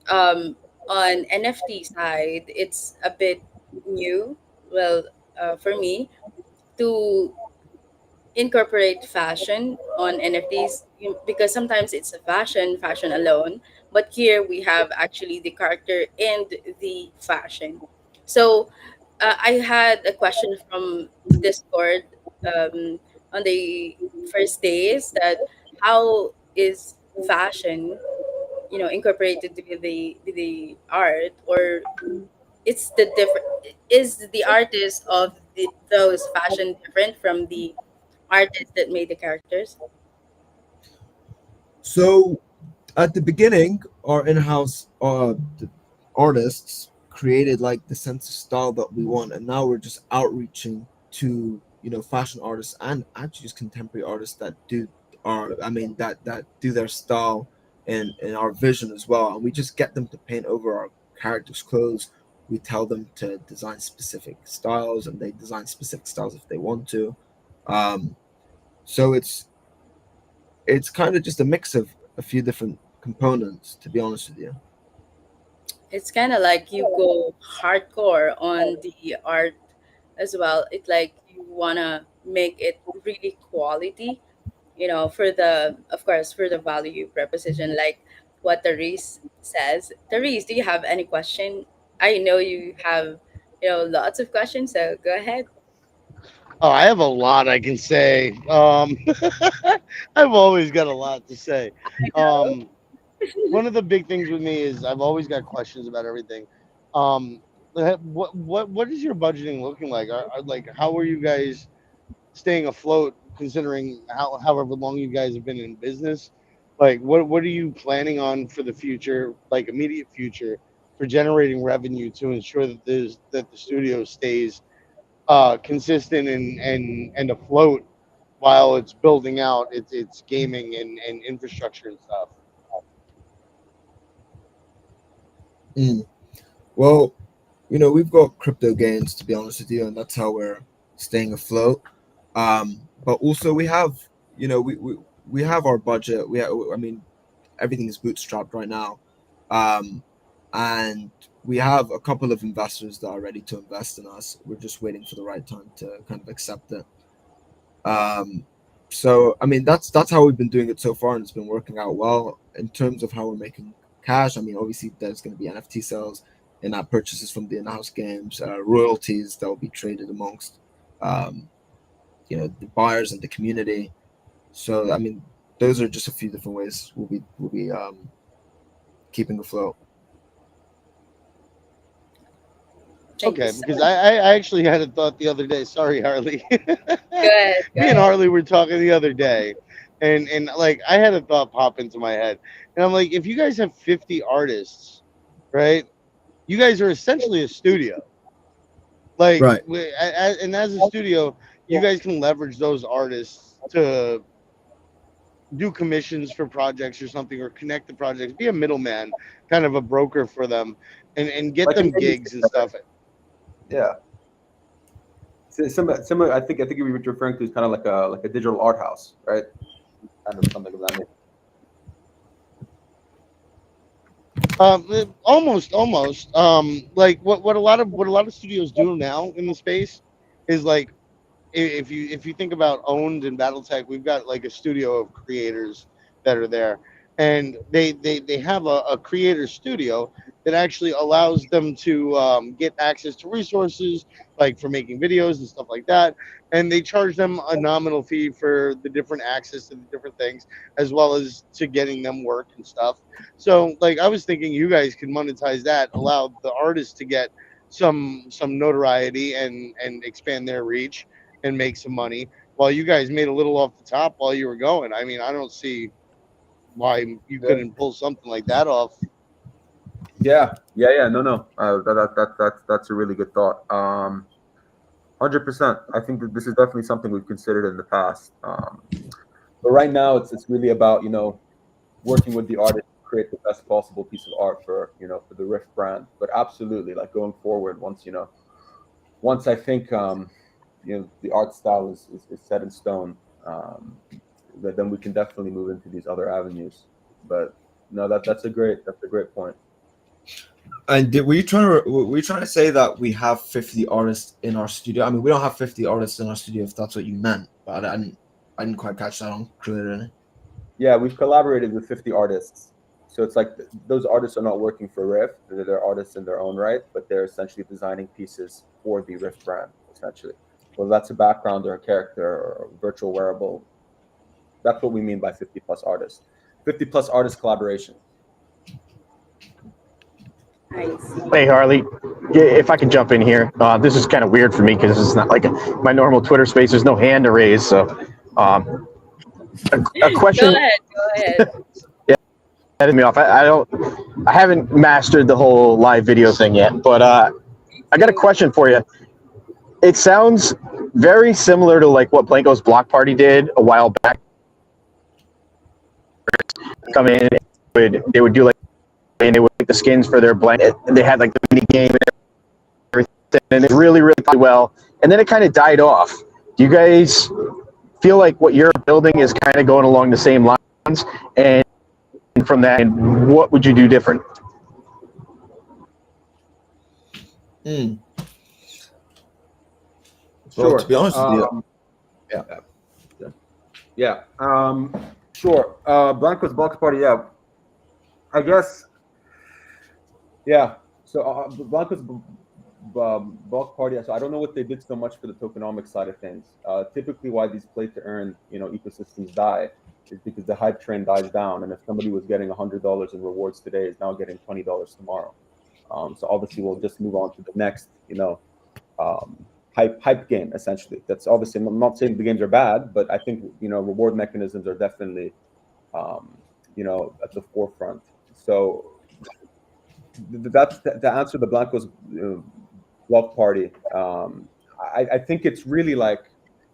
um, on NFT side, it's a bit new. Well, for me to incorporate fashion on NFTs because sometimes it's a fashion alone, but here we have actually the character and the fashion. So I had a question from Discord on the first days that how is fashion incorporated with the art, or it's the different, is the artist of those fashion different from the artist that made the characters? So at the beginning, our in-house artists created like the sense of style that we want, and now we're just outreaching to fashion artists and actually just contemporary artists that do that do their style and our vision as well, and we just get them to paint over our characters' clothes. We tell them to design specific styles, and they design specific styles if they want to. Um, so it's kind of just a mix of a few different components, to be honest with you. It's kind of like you go hardcore on the art as well. It's like you wanna make it really quality, for the, of course, for the value proposition, like what Therese says. Therese, do you have any question? I know you have, lots of questions, so go ahead. Oh, I have a lot I can say. I've always got a lot to say. Um, One of the big things with me is I've always got questions about everything. Um, what is your budgeting looking like? Like how are you guys staying afloat considering however long you guys have been in business? Like what are you planning on for the future, like immediate future, for generating revenue to ensure that the studio stays consistent and afloat while it's building out its gaming and infrastructure and stuff. Mm. Well, we've got crypto gains, to be honest with you, and that's how we're staying afloat. But also we have, we have our budget. I mean, everything is bootstrapped right now, um, and we have a couple of investors that are ready to invest in us. We're just waiting for the right time to kind of accept it. Um, so I mean, that's how we've been doing it so far, and it's been working out well in terms of how we're making cash. I mean, obviously there's going to be NFT sales and that purchases from the in-house games, royalties that will be traded amongst, um, the buyers and the community. So I mean, those are just a few different ways we'll be keeping afloat. Thank you Okay, so because much. I actually had a thought the other day. Sorry, Harley. Go ahead, go Me and ahead. Harley were talking the other day, and like I had a thought pop into my head, and I'm like, if you guys have 50 artists, right? You guys are essentially a studio. Like, Right. and as a studio, you guys can leverage those artists to do commissions for projects or something, or connect the projects, be a middleman, kind of a broker for them, and get Like a them gigs and babysitter. stuff. Yeah. Similar. I think we were referring to is kind of like a digital art house, right? Kind of something of that nature. Almost. Like what a lot of studios do now in the space is like if you think about owned and BattleTech, we've got like a studio of creators that are there, and they have a creator studio that actually allows them to get access to resources like for making videos and stuff like that, and they charge them a nominal fee for the different access to the different things as well as to getting them work and stuff. So like I was thinking you guys could monetize that, allow the artists to get some notoriety and expand their reach and make some money while you guys made a little off the top while you were going. I mean, I don't see why you Yeah. couldn't pull something like that off. Yeah. No. That's a really good thought. 100%. I think that this is definitely something we've considered in the past. But right now, it's really about working with the artist to create the best possible piece of art for the Rift brand. But absolutely, like going forward, once I think the art style is set in stone, then we can definitely move into these other avenues. But no, that's a great point. And were you trying to say that we have 50 artists in our studio? I mean, we don't have 50 artists in our studio, if that's what you meant, but I didn't quite catch that on clearly. Yeah, we've collaborated with 50 artists. So it's like those artists are not working for Rift. They're artists in their own right, but they're essentially designing pieces for the Rift brand, essentially. Whether that's a background or a character or a virtual wearable, that's what we mean by 50 plus artists. 50 plus artist collaboration. I see. Hey Harley, yeah, if I could jump in here, this is kind of weird for me because it's not like my normal Twitter space. There's no hand to raise, so um, a Go question ahead, go ahead. headed me off. I haven't mastered the whole live video thing yet, but I got a So, question for you. It sounds very similar to like what Blanco's Block Party did a while back. Come in, they would do like, and they would make the skins for their blanket. They had like the mini game and everything, and it really well. And then it kind of died off. Do you guys feel like what you're building is kind of going along the same lines? And from that, and what would you do different? Mm. Well, to Sure. be honest with you, Yeah. Yeah. Sure. Blanco's box party. Yeah. I guess. Yeah. So Blanco's bulk party. So I don't know what they did so much for the tokenomics side of things. Typically, why these play to earn ecosystems die is because the hype train dies down, and if somebody was getting $100 in rewards today, is now getting $20 tomorrow. So obviously, we'll just move on to the next hype game. Essentially, that's obviously. I'm not saying the games are bad, but I think reward mechanisms are definitely at the forefront. So that's to answer the Blancos block party. I think it's really like,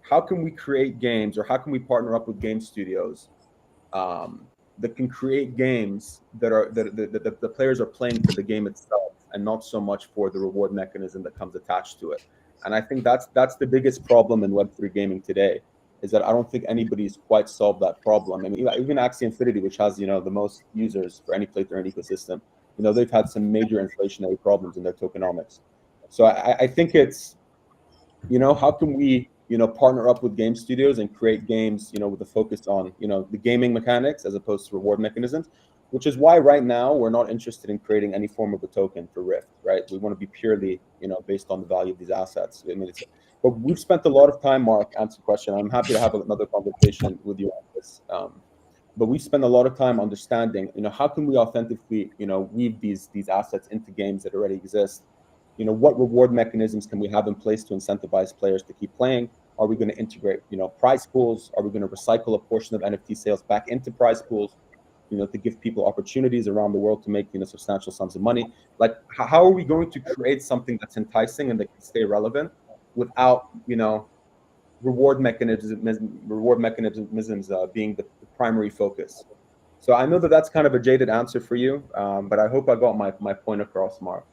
how can we create games, or how can we partner up with game studios that can create games that are that the players are playing for the game itself, and not so much for the reward mechanism that comes attached to it. And I think that's the biggest problem in Web3 gaming today, is that I don't think anybody's quite solved that problem. I mean, even Axie Infinity, which has the most users for any play-to-earn ecosystem, they've had some major inflationary problems in their tokenomics. So I think it's, how can we, partner up with game studios and create games, with a focus on, the gaming mechanics as opposed to reward mechanisms, which is why right now we're not interested in creating any form of a token for Rift, right? We want to be purely, based on the value of these assets. I mean, but we've spent a lot of time, Mark, answer the question. I'm happy to have another conversation with you on this. But we spend a lot of time understanding, how can we authentically, weave these assets into games that already exist? What reward mechanisms can we have in place to incentivize players to keep playing? Are we going to integrate, prize pools? Are we going to recycle a portion of NFT sales back into prize pools, to give people opportunities around the world to make, substantial sums of money? Like, how are we going to create something that's enticing and that can stay relevant without, reward mechanisms being the primary focus? So I know that that's kind of a jaded answer for you, but I hope I got my point across, Mark.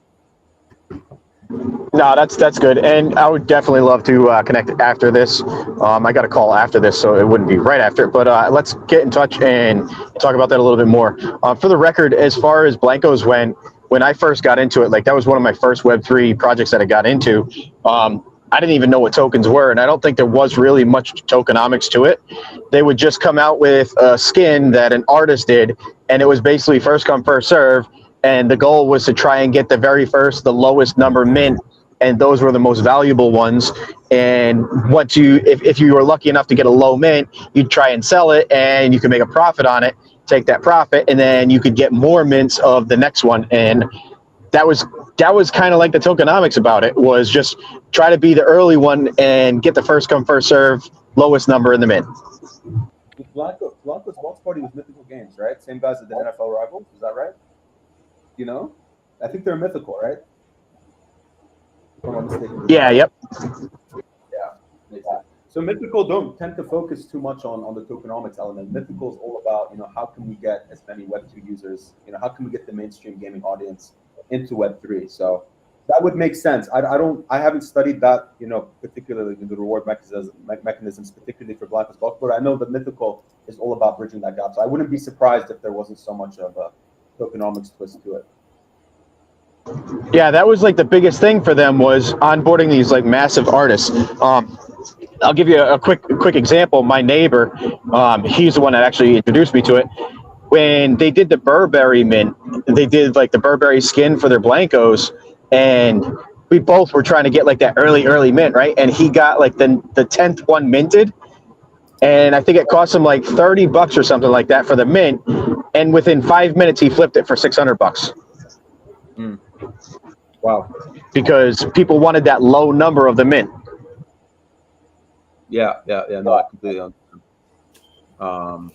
No, that's good, and I would definitely love to connect after this. I got a call after this, so it wouldn't be right after. But let's get in touch and talk about that a little bit more. For the record, as far as Blancos went, when I first got into it, like that was one of my first Web3 projects that I got into. I didn't even know what tokens were, and I don't think there was really much tokenomics to it. They would just come out with a skin that an artist did, and it was basically first come, first serve. And the goal was to try and get the the lowest number mint, and those were the most valuable ones. And once if you were lucky enough to get a low mint, you'd try and sell it, and you could make a profit on it, take that profit, and then you could get more mints of the next one. And that was kind of like the tokenomics about it, was just try to be the early one and get the first come, first serve, lowest number in the mint. Blanco's box party was Mythical Games, right? Same guys as the NFL Rivals, is that right? I think they're Mythical, right? If I'm not mistaken. Yeah, yep. Yeah. So Mythical don't tend to focus too much on the tokenomics element. Mythical is all about, how can we get as many Web2 users, how can we get the mainstream gaming audience into Web3? So that would make sense. I haven't studied that, particularly the reward mechanisms, particularly for Blancos bulk, but I know that Mythical is all about bridging that gap. So I wouldn't be surprised if there wasn't so much of a tokenomics twist to it. Yeah, that was like the biggest thing for them, was onboarding these like massive artists. I'll give you a quick example. My neighbor, he's the one that actually introduced me to it. When they did the Burberry mint, they did like the Burberry skin for their Blancos, and we both were trying to get like that early mint, right? And he got like the 10th one minted, and I think it cost him like $30 or something like that for the mint. And within 5 minutes, he flipped it for $600. Mm. Wow. Because people wanted that low number of the mint. Yeah. No, I completely understand.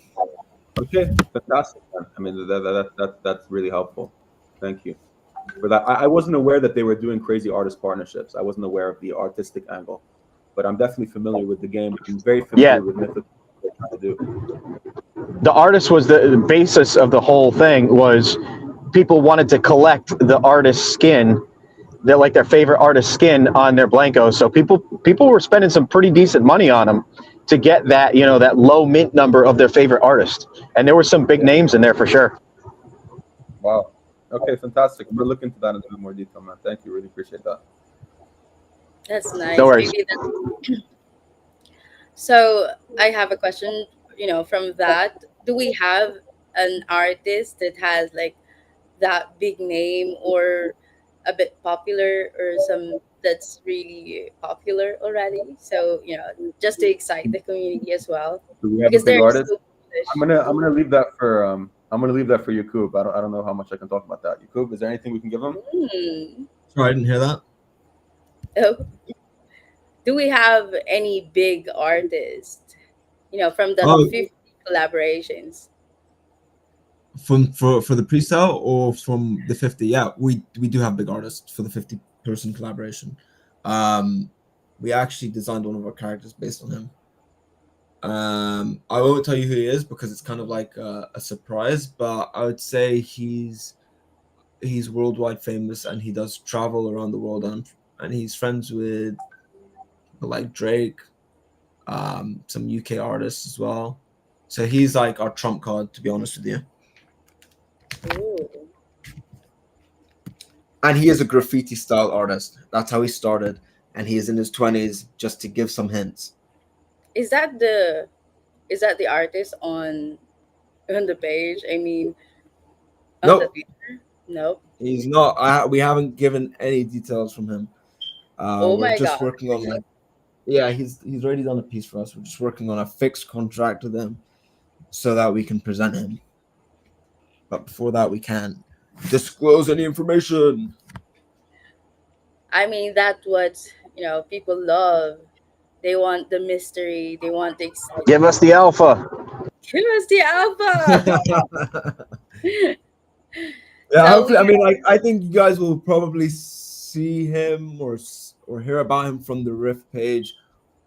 Okay, fantastic. I mean, that's really helpful. Thank you for that. I wasn't aware that they were doing crazy artist partnerships. I wasn't aware of the artistic angle, but I'm definitely familiar with the game. I'm very familiar with Mythical. To do. The artist was the basis of the whole thing. Was people wanted to collect the artist's skin, their favorite artist skin on their Blancos. So people were spending some pretty decent money on them to get that, that low mint number of their favorite artist. And there were some big names in there for sure. Wow. Okay, fantastic. We're looking into that in a bit more detail, man. Thank you. Really appreciate that. That's nice. No worries. So I have a question, from that. Do we have an artist that has like that big name or a bit popular or some that's really popular already? So, just to excite the community as well. Do we have a Because big they're artist? so I'm foolish. gonna I'm gonna leave that for Yakub. I don't know how much I can talk about that. Yakub, is there anything we can give him? Hmm. Sorry, I didn't hear that. Oh, do we have any big artist, from the Oh, 50 collaborations? for the pre-sale or from the 50? Yeah, we do have big artists for the 50-person collaboration. Um, we actually designed one of our characters based on him. I won't tell you who he is because it's kind of like a surprise, but I would say he's worldwide famous and he does travel around the world, and he's friends with people like Drake, some UK artists as well. So he's like our trump card, to be honest with you. Ooh. And he is a graffiti style artist. That's how he started, and he is in his 20s. Just to give some hints. Is that the artist on the page? I mean, on the Nope, Twitter? Nope. he's not. We haven't given any details from him. Oh We're my just god. working on like, yeah, he's already done a piece for us. We're just working on a fixed contract with him so that we can present him. But before that, we can't disclose any information. I mean, that's what, people love. They want the mystery, they want the Give us excitement. the alpha. Give us the alpha. Yeah, So hopefully. we I mean, like, I think you guys will probably see him or hear about him from the Rift page,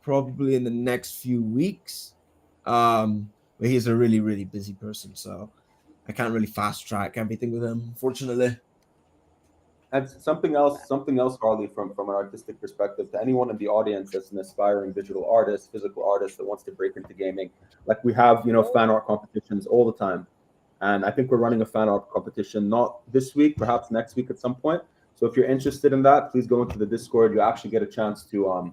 probably in the next few weeks. But he's a really, really busy person, so I can't really fast track everything with him, unfortunately. And something else, Harley, from an artistic perspective, to anyone in the audience that's an aspiring digital artist, physical artist that wants to break into gaming, like we have, fan art competitions all the time, and I think we're running a fan art competition not this week, perhaps next week at some point. So if you're interested in that, please go into the Discord. You actually get a chance to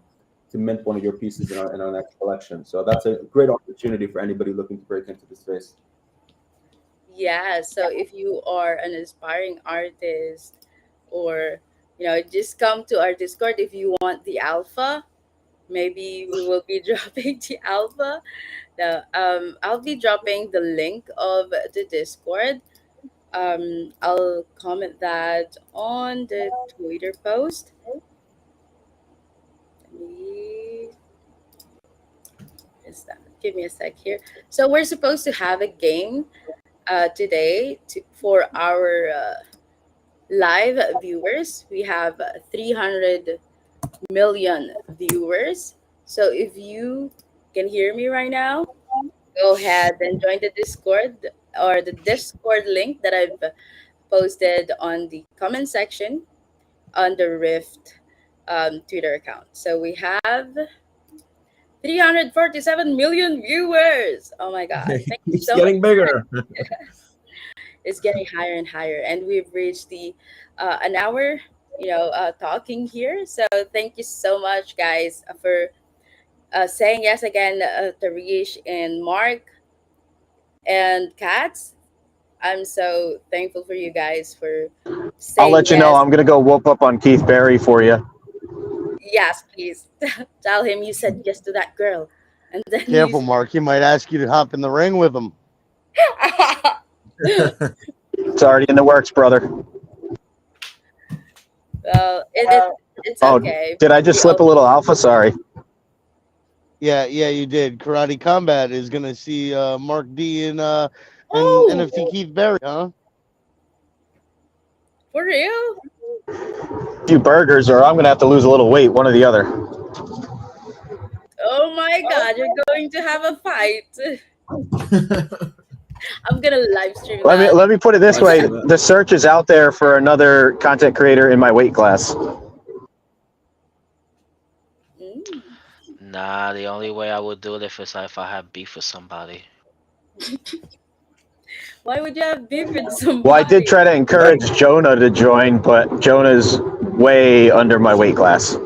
mint one of your pieces in our next collection. So that's a great opportunity for anybody looking to break into the space. Yeah, so if you are an aspiring artist or just come to our Discord if you want the alpha. Maybe we will be dropping the alpha. I'll be dropping the link of the Discord. I'll comment that on the Twitter post. Let me give me a sec here. So we're supposed to have a game today for our live viewers. We have 300 million viewers. So if you can hear me right now, go ahead and join the Discord or the Discord link that I've posted on the comment section on the Rift Twitter account. So we have 347 million viewers. Oh my God. It Thank you keeps so much. getting bigger. It's getting higher and higher. And we've reached the an hour, talking here. So thank you so much, guys, for saying yes again to Rish and Mark and Katz. I'm so thankful for you guys for I'll saying let you know. yes. I'm gonna go whoop up on Keith Barry for you. Yes, please. Tell him you said yes to that girl. And then Careful, Mark. He might ask you to hop in the ring with him. It's already in the works, brother. Well, it's Oh, okay. did I just We slip a all little alpha? Sorry. Yeah, you did. Karate Combat is gonna see Mark D and Oh, NFT Keith Barry, huh? for real? A few burgers, or I'm gonna have to lose a little weight. One or the other. Oh my God, you're going to have a fight. I'm gonna live stream Let me that. let me put it this Let's way: do that. the search is out there for another content creator in my weight class. Mm. Nah, the only way I would do it if I have beef with somebody. Why would you have beef with Well, I did somebody? try to encourage Jonah to join, but Jonah's way under my weight class.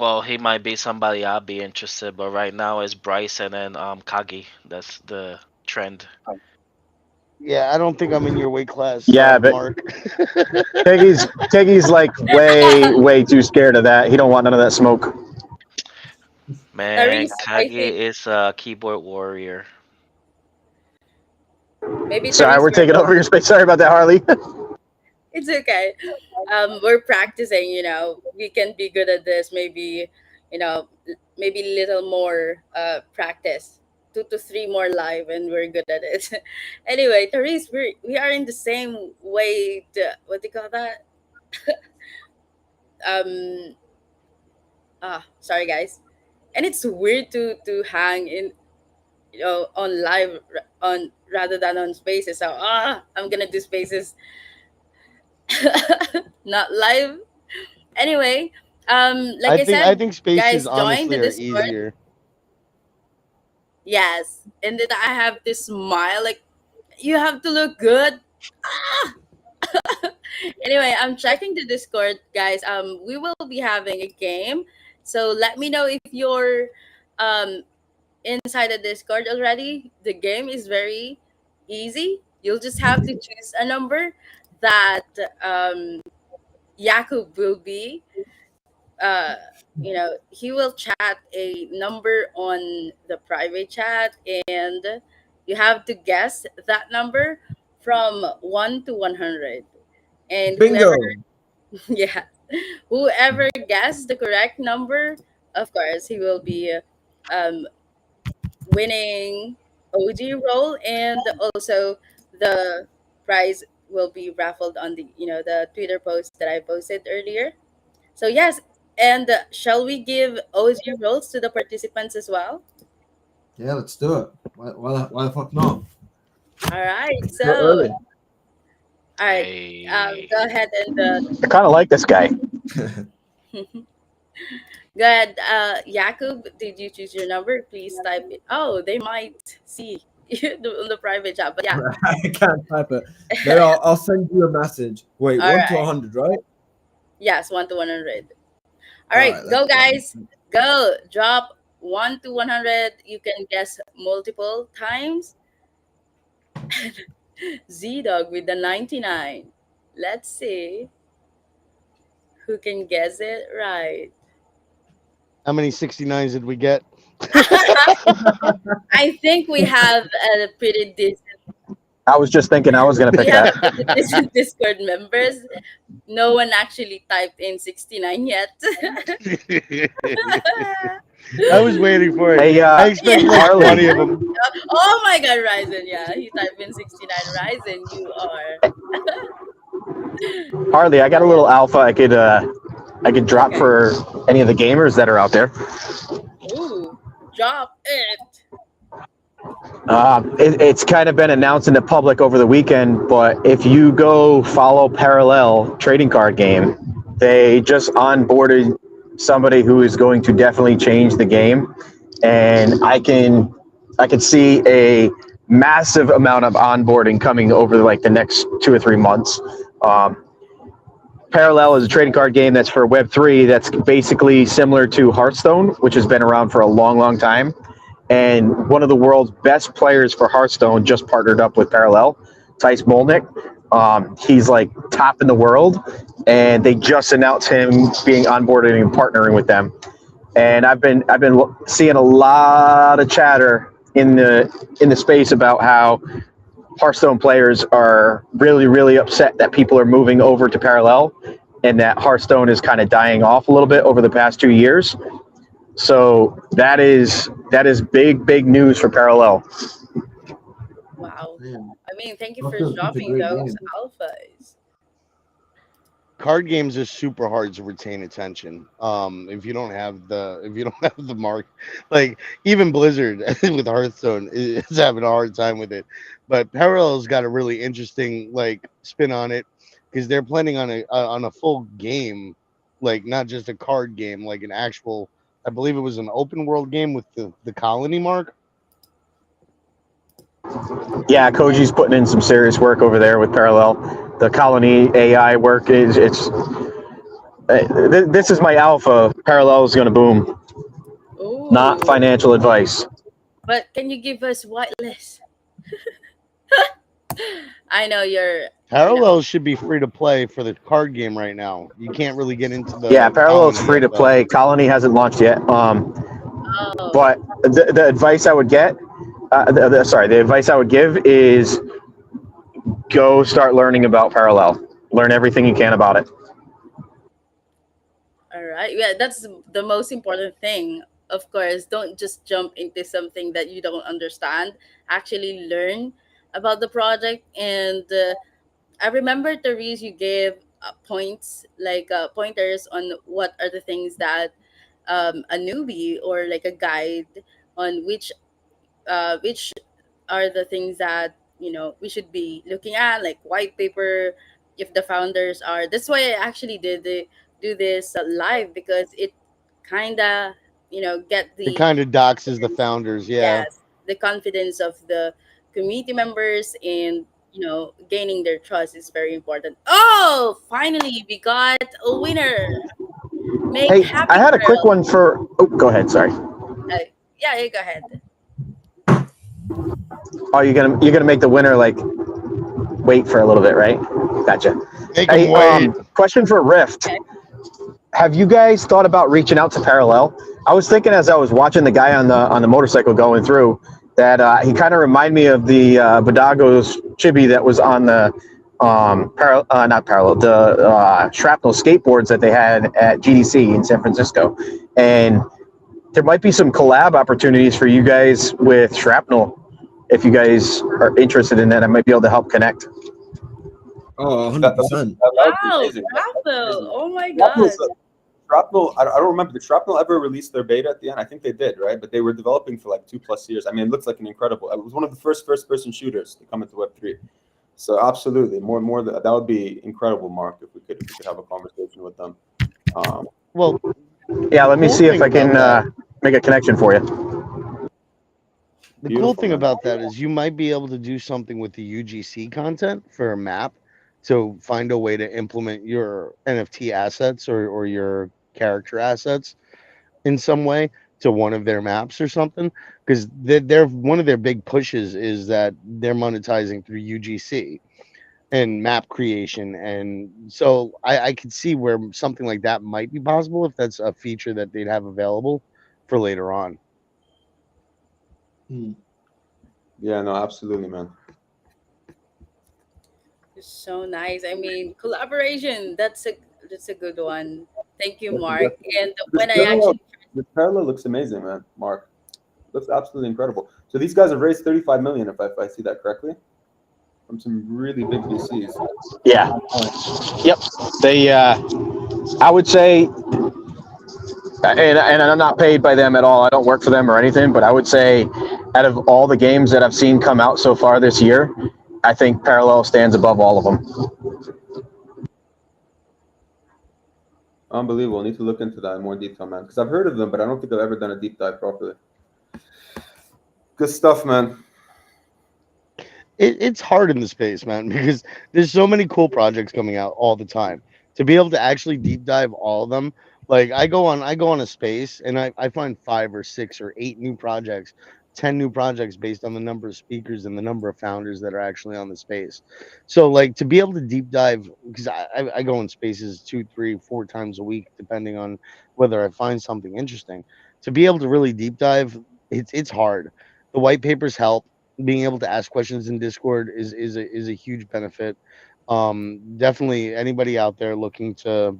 Well, he might be somebody I'll be interested, but right now it's Bryce and then Kagi. That's the trend. Yeah, I don't think I'm in your weight class, Yeah, but Mark. Tiggy's like way too scared of that. He don't want none of that smoke. Man, Therese, I Kagi think is a keyboard warrior. maybe Sorry, Therese, we're we're taking over your space. Sorry about that, Harley. it's okay. We're practicing. We can be good at this. Maybe, maybe little more practice, 2 to 3 more live, and we're good at it. Anyway, Therese, we are in the same way. What do you call that? Um. Sorry, guys. And it's weird to hang in, on live on rather than on spaces. So I'm gonna do spaces, not live. Anyway, like I I said, think spaces guys, join the honestly are Discord. easier. Yes, and then I have this smile. Like, you have to look good. Ah! Anyway, I'm checking the Discord, guys. We will be having a game, so let me know if you're um inside the Discord already. The game is very easy. You'll just have to choose a number that Yakub will be. Uh, he will chat a number on the private chat, and you have to guess that number from 1 to 100. And whoever, Bingo. yeah, whoever guessed the correct number, of course, he will be um, winning OG role, and also the prize will be raffled on the Twitter post that I posted earlier. So yes, and shall we give OG roles to the participants as well? Yeah, let's do it. Why the fuck not? All right. So So early. all right, Hey. go ahead and I kind of like this guy. go ahead, Jakub. Did you choose your number? Please type it. Oh, they might see on the private chat, but yeah. I can't type it. Maybe I'll send you a message. Wait, All 1 to 100, right? Yes, 1 to 100. All All right, right, let's go go. guys. Go. Drop 1 to 100. You can guess multiple times. Z Dog with the 99. Let's see who can guess it right. How many 69s did we get? I think we have a pretty decent. I was just thinking I was gonna We pick have that. a pretty decent Discord members. No one actually typed in 69 yet. I was waiting for it. Hey, I expect like Harley. 20 of them. Oh my God, Ryzen! Yeah, he typed in 69. Ryzen, you are Harley, I got a little alpha I could drop okay. for any of the gamers that are out there. Ooh, drop it. It's kind of been announced in the public over the weekend, but if you go follow Parallel Trading Card Game, they just onboarded somebody who is going to definitely change the game, and I can see a massive amount of onboarding coming over like the next 2 or 3 months. Parallel is a trading card game that's for Web3. That's basically similar to Hearthstone, which has been around for a long time. And one of the world's best players for Hearthstone just partnered up with Parallel, Tice Molnick. He's like top in the world, and they just announced him being onboarded and partnering with them. And I've been seeing a lot of chatter in the space about how Hearthstone players are really upset that people are moving over to Parallel, and that Hearthstone is kind of dying off a little bit over the past 2 years. So that is big news for Parallel. Wow. Man, I mean, thank you for Hearthstone's such a dropping great those game. alphas. Card games are super hard to retain attention. If you don't have the mark, like even Blizzard with Hearthstone is having a hard time with it. But Parallel's got a really interesting like spin on it because they're planning on a full game, like not just a card game, like an actual. I believe it was an open world game with the colony mark. Yeah, Koji's putting in some serious work over there with Parallel. The Colony AI work This is my alpha. Parallel is going to boom. Not Oh, financial advice. but can you give us whitelist? I know you know. Parallels should be free to play for the card game right now. You can't really get into Yeah, the Parallel is colony free yet, to though. play. Colony hasn't launched yet. Oh, But the advice I would get, the advice I would give is go start learning about Parallel. Learn everything you can about it. all right. Yeah, that's the most important thing. Of course, don't just jump into something that you don't understand. Actually, learn about the project. And I remember, Therese, you gave points, like pointers on what are the things that a newbie or like a guide on which are the things that we should be looking at, like white paper. If the founders are, that's why I actually do this live, because it kind of get It the kind of doxes the confidence. founders, yeah. Yes, the confidence of the community members, and gaining their trust is very important. Oh, finally we got a winner. Make Hey, I happy had a quick girl. one for. Oh, go ahead. Sorry. Yeah, you go ahead. Oh, you're gonna make the winner like wait for a little bit, right? Gotcha. Make them Hey, wait. question for Rift. Okay. Have you guys thought about reaching out to Parallel? I was thinking as I was watching the guy on the motorcycle going through that he kind of reminded me of the Bodago's chibi that was on the not parallel the shrapnel skateboards that they had at GDC in San Francisco, and there might be some collab opportunities for you guys with shrapnel if you guys are interested in that. I might be able to help connect. Oh, That, 100%. that would be Wow, amazing. That would be Raffle. amazing. Oh my Shrapnel's, god. Shrapnel, I don't remember. Did Shrapnel ever release their beta at the end? I think they did, right? But they were developing for like 2+ years. I mean, it looks like an incredible. It was one of the first person shooters to come into Web3. So absolutely, more that would be incredible, Mark. If we could have a conversation with them. Well, Yeah, the let me cool see if thing I about can that, make a connection for you. the cool Beautiful, thing man. about that is you might be able to do something with the UGC content for a map to find a way to implement your NFT assets or your character assets in some way to one of their maps or something, because they're one of their big pushes is that they're monetizing through UGC and map creation. And so I could see where something like that might be possible if that's a feature that they'd have available for later on. Hmm. Yeah, no, absolutely, man. It's so nice. I mean, collaboration. That's a good one. Thank you, Mark. Definitely. And This when I parallel, actually this parallel looks amazing, man. Mark, looks absolutely incredible. So these guys have raised 35 million, if I see that correctly, from some really big VCs. Yeah. Yep. They. I would say, and I'm not paid by them at all. I don't work for them or anything. But I would say, out of all the games that I've seen come out so far this year, I think Parallel stands above all of them. Unbelievable. I need to look into that in more detail, man. Because I've heard of them, but I don't think I've ever done a deep dive properly. Good stuff, man. It's hard in the space, man, because there's so many cool projects coming out all the time. To be able to actually deep dive all of them, like I go on a space and I find 5 or 6 or 8 new projects, 10 new projects based on the number of speakers and the number of founders that are actually on the space. So like to be able to deep dive, because I go in spaces 2, 3, 4 times a week, depending on whether I find something interesting. To be able to really deep dive, it's hard. The white papers help. Being able to ask questions in Discord is a huge benefit. Definitely anybody out there looking to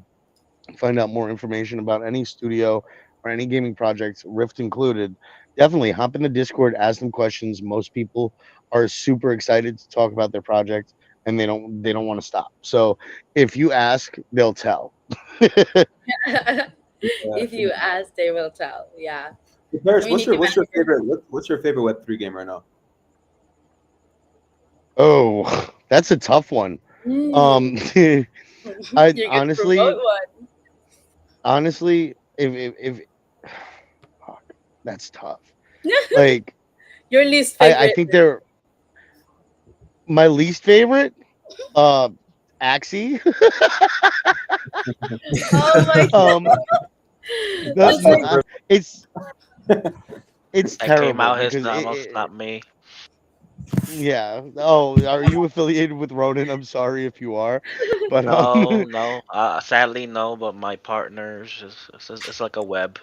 find out more information about any studio or any gaming projects, Rift included, definitely hop in the Discord, ask them questions. Most people are super excited to talk about their project and they don't want to stop. So if you ask, they'll tell. Yeah. if you ask, they will tell. Yeah. Hey, Parrish, what's Community your manager. favorite Web3 game right now? Oh, that's a tough one. Mm. Um I You can promote honestly one. honestly if fuck, that's tough. Like Your least I favorite. think they're my least favorite. Uh, Axie. Oh my um, the, That's Axie n- like is very it's That came terrible out his because mouth, not me. yeah. Oh, are you affiliated with Ronan? I'm sorry if you are, but No, no. Sadly, no. But my partners, it's like a web.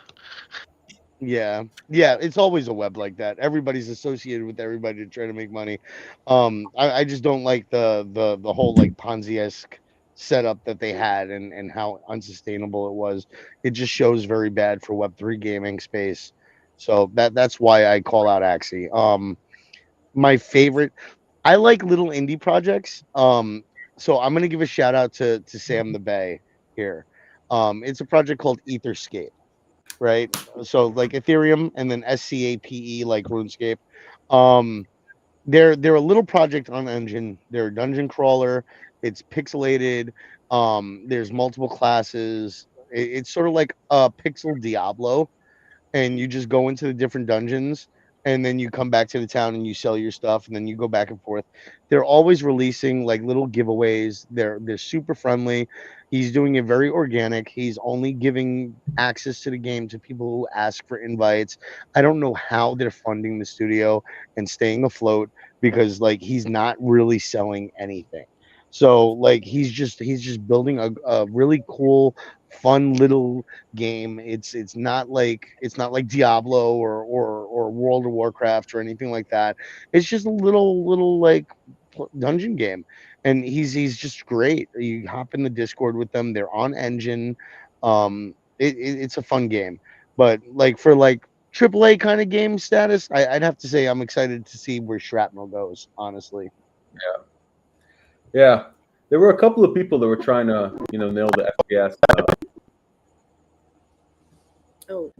yeah, yeah, it's always a web like that. Everybody's associated with everybody to try to make money. I just don't like the whole like Ponzi-esque setup that they had and how unsustainable it was. It just shows very bad for Web3 gaming space. So that's why I call out Axie. My favorite, I like little indie projects. So I'm gonna give a shout out to Sam the Bay here. It's a project called Etherscape, right? So like Ethereum and then SCAPE like RuneScape. Um, they're a little project on Engine. They're a dungeon crawler. It's pixelated. There's multiple classes. It's sort of like a pixel Diablo, and you just go into the different dungeons, and then you come back to the town and you sell your stuff, and then you go back and forth. They're always releasing like little giveaways. They're super friendly. He's doing it very organic. He's only giving access to the game to people who ask for invites. I don't know how they're funding the studio and staying afloat, because like he's not really selling anything. So like he's just building a really cool, fun little game. It's not like Diablo or World of Warcraft or anything like that. It's just a little like dungeon game, and he's just great. You hop in the Discord with them. They're on Engine. It's a fun game, but like for like AAA kind of game status, I'd have to say I'm excited to see where Shrapnel goes. Honestly. yeah. There were a couple of people that were trying to nail the FPS. oh,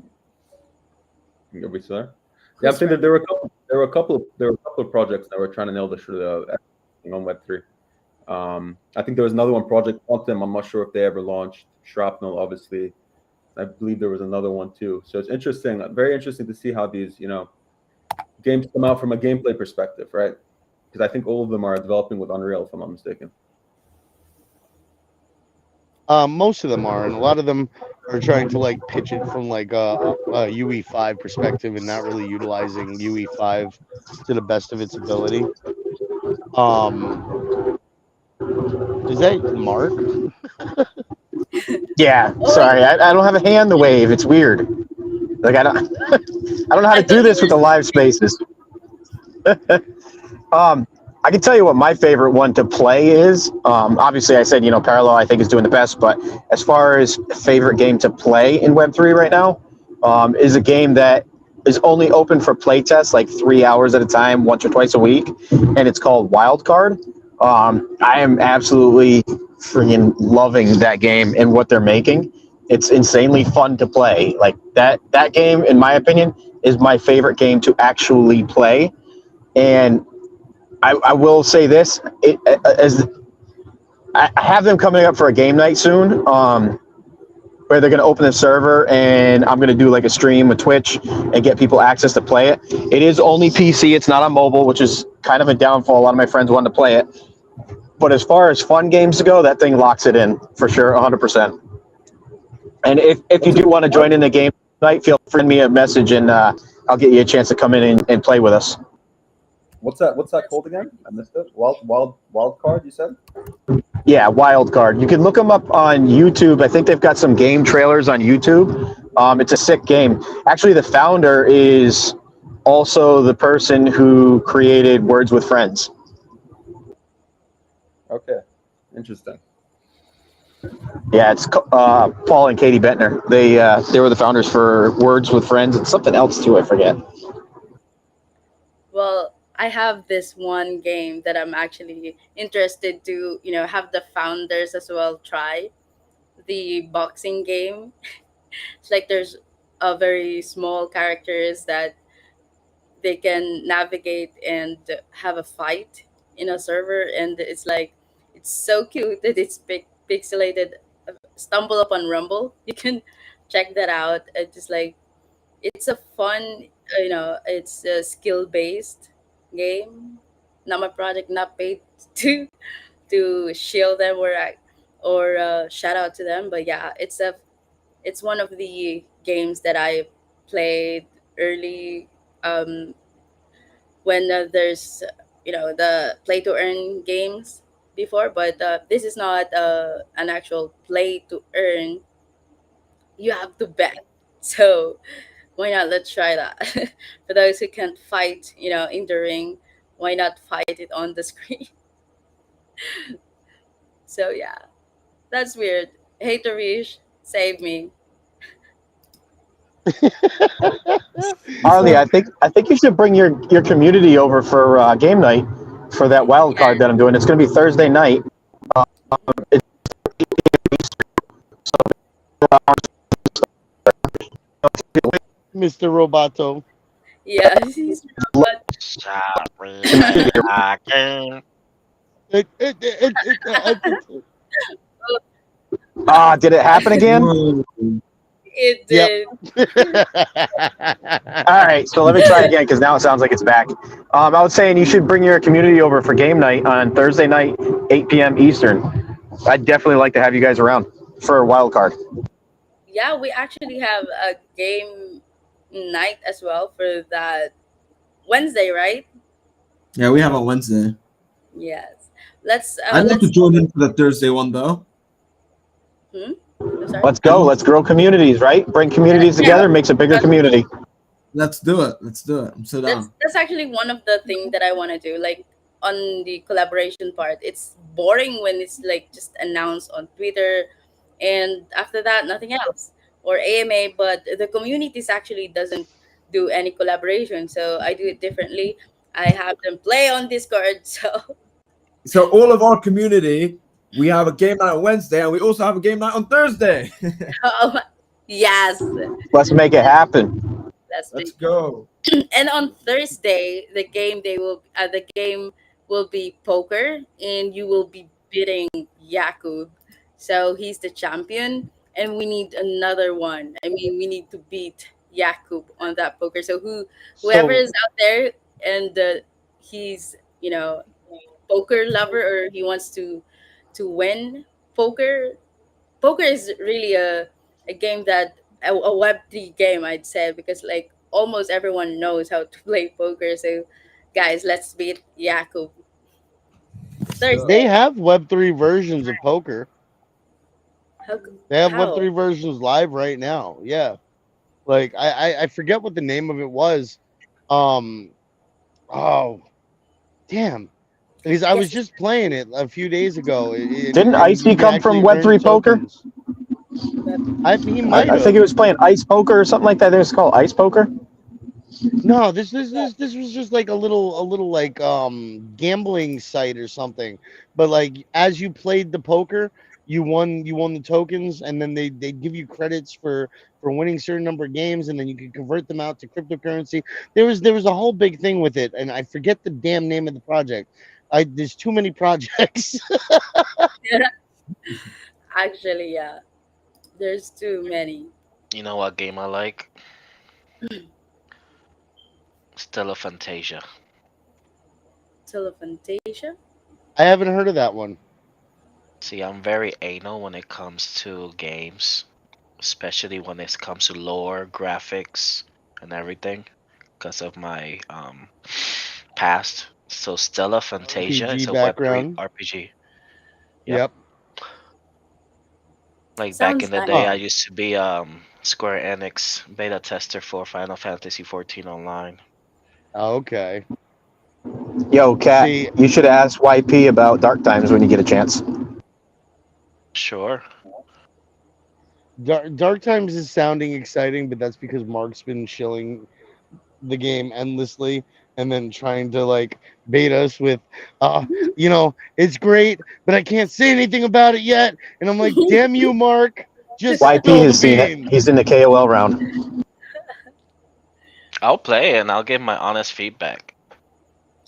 Are we still there? Yeah, I'm who's saying that right? there were a couple of projects that were trying to nail the on Web3. I think there was another one, Project Quantum. I'm not sure if they ever launched. Shrapnel, obviously. I believe there was another one too. So it's interesting, very interesting to see how these games come out from a gameplay perspective, right? Because I think all of them are developing with Unreal, if I'm not mistaken. Most of them are, and a lot of them are trying to like pitch it from like a UE5 perspective and not really utilizing UE5 to the best of its ability. Um, is that Mark? Yeah, Oh, sorry, I don't have a hand to wave. It's weird. Like I don't I don't know how I to do thought you this with were the live spaces. I can tell you what my favorite one to play is. Obviously, I said Parallel I think is doing the best, but as far as favorite game to play in Web3 right now, is a game that is only open for playtests like 3 hours at a time, once or twice a week, and it's called Wildcard. I am absolutely freaking loving that game and what they're making. It's insanely fun to play. Like that game, in my opinion, is my favorite game to actually play. And I will say this: as I have them coming up for a game night soon, where they're going to open the server, and I'm going to do like a stream with Twitch and get people access to play it. It is only PC; it's not on mobile, which is kind of a downfall. A lot of my friends wanted to play it, but as far as fun games go, that thing locks it in for sure, 100%. And if you What's it do want to called? join in the game night, feel free to send me a message, and I'll get you a chance to come in and play with us. What's that called again? I missed it. Wild card, you said? Yeah, Wild Card. You can look them up on YouTube. I think they've got some game trailers on YouTube. It's a sick game. Actually, the founder is also the person who created Words with Friends. Okay. Interesting. Yeah, it's Paul and Katie Bettner. They were the founders for Words with Friends and something else too. I forget. well. I have this one game that I'm actually interested to, have the founders as well try the boxing game. It's like there's a very small characters that they can navigate and have a fight in a server, and it's like it's so cute that it's pixelated. Stumble upon Rumble, you can check that out. It's just like it's a fun, it's a skill based game. Not my project, not paid to to shield them or shout out to them. But yeah, it's one of the games that I played early, um, when there's the play to earn games before, but this is not an actual play to earn. You have to bet. So why not, let's try that. For those who can't fight in the ring, why not fight it on the screen? So yeah, that's weird. Hey Tarish, save me. Arlie, So I think you should bring your community over for game night for that wild card that I'm doing. It's going to be Thursday night. It's Mr. Roboto. Yeah, he's but Sorry, I can't. did it happen again? whoa. it Yep. did. All right, so let me try again because now it sounds like it's back. I was saying you should bring your community over for game night on Thursday night, 8 p.m. Eastern. I'd definitely like to have you guys around for a wild card. Yeah, we actually have a game night as well for that Wednesday, right? Yeah, we have on Wednesday. Yes. Let's I'd love to let's join in for the Thursday one though. hmm? I'm sorry. Let's I'd go. love Let's grow communities, right? Bring communities Yeah, together, makes a bigger community. Let's do it. Let's do it. I'm so down. that's actually one of the things that I want to do. Like on the collaboration part, it's boring when it's like just announced on Twitter, and after that, nothing else or AMA. But the communities actually doesn't do any collaboration, so I do it differently. I have them play on Discord, so So all of our community, we have a game night on Wednesday, and we also have a game night on Thursday. yes, Let's make it happen. let's Let's make. go. And on Thursday, the game will be poker, and you will be beating Yakub. So he's the champion, and we need another one. I mean, we need to beat Yakub on that poker. So whoever So is out there and he's poker lover, or he wants to win poker. Poker is really a game that a Web3 game, I'd say, because like almost everyone knows how to play poker. So guys, let's beat Yakub Let's go. they Thursday. have Web3 versions of poker. How They have how Web3 versions live right now. Yeah. Like I forget what the name of it was. Um oh damn. Because I was yes, just playing it a few days ago, Didn't and Icy you come from actually earn Web3 Poker? tokens. Web He I, might I think have. he was playing Ice Poker or something like that. I think it's called Ice Poker. No, this was just like a little like gambling site or something. But like as you played the poker, you won the tokens, and then they give you credits for winning certain number of games, and then you can convert them out to cryptocurrency. There was a whole big thing with it, and I forget the damn name of the project. I There's too many projects. actually, yeah, there's too many. You know what game I like? Stella Fantasia. Telephantasia. I haven't heard of that one. See, I'm very anal when it comes to games, especially when it comes to lore, graphics, and everything, because of my past. So Stella Fantasia RPG is a Web3 background. RPG. Yep. Yep. Like back in Sounds the nice. day, Huh. I used to be Square Enix beta tester for Final Fantasy 14 Online. Okay. Yo, Cat, See, you should ask YP about Dark Times when you get a chance. Sure. Dark Times is sounding exciting, but that's because Mark's been shilling the game endlessly and then trying to like bait us with it's great, but I can't say anything about it yet. And I'm like, damn you, Mark, just YP spill the has seen it. beans. He's in the KOL round. I'll play and I'll give my honest feedback.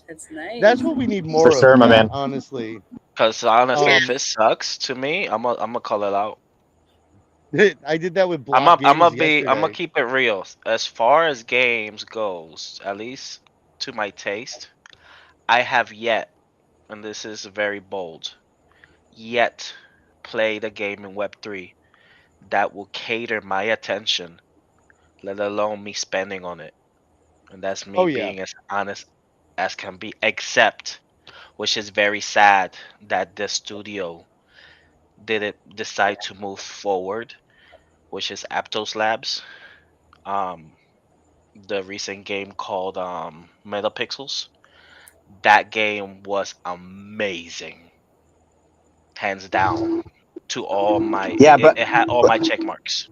That's nice. That's what we need For more sure, of, my Cat, man. honestly. Cause honestly, if Um it sucks to me, I'm gonna call it out. I did that with I'm block gonna I'm games gonna be I'm gonna yesterday. keep it real. As far as games goes, at least to my taste, I have yet, and this is very bold, yet played a game in Web3 that will cater my attention, let alone me spending on it. And that's me Oh yeah. being as honest as can be, except, which is very sad, that the studio didn't decide to move forward, which is Aptos Labs. Um, the recent game called Metapixels. That game was amazing, hands down. To all my, Yeah, it had all my check marks.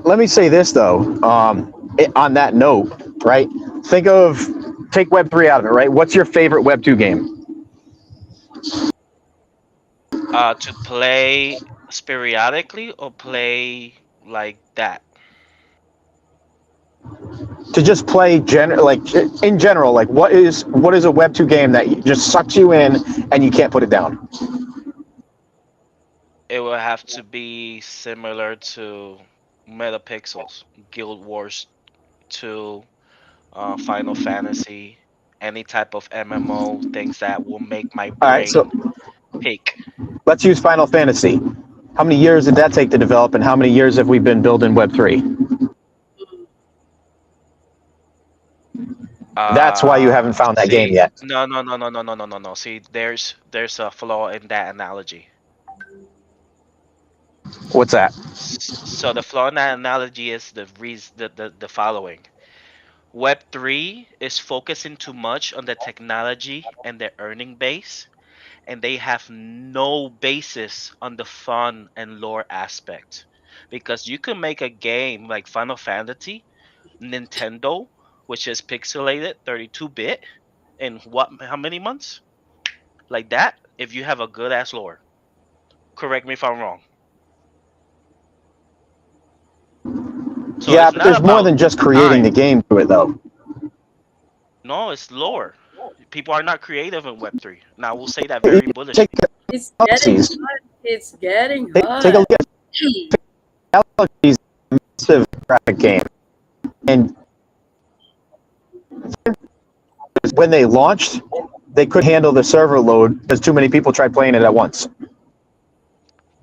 let me say this though. On that note, right? Take Web3 out of it, right? What's your favorite Web2 game? To play periodically or play like that. To just play in general, like what is a Web2 game that just sucks you in and you can't put it down? It will have to be similar to Metapixels, Guild Wars 2, Final Fantasy, any type of MMO, things that will make my All right, so brain pick. let's use Final Fantasy. How many years did that take to develop, and how many years have we been building Web3? That's why you haven't found that game See, yet. no. See, there's a flaw in that analogy. What's that? So the flaw in that analogy is the following. Web3 is focusing too much on the technology and the earning base, and they have no basis on the fun and lore aspect. Because you can make a game like Final Fantasy, Nintendo, which is pixelated 32-bit, in how many months? Like that, if you have a good ass lore. Correct me if I'm wrong. So Yeah, it's but not there's more about than just creating the time. game to it, though. No, it's lore. People are not creative in Web3. Now, we'll say that very Take bullishly. It's getting Galaxies. hot. It's getting Take a hot. look at Galaxies, a massive graphic game, and when they launched, they couldn't handle the server load because too many people tried playing it at once.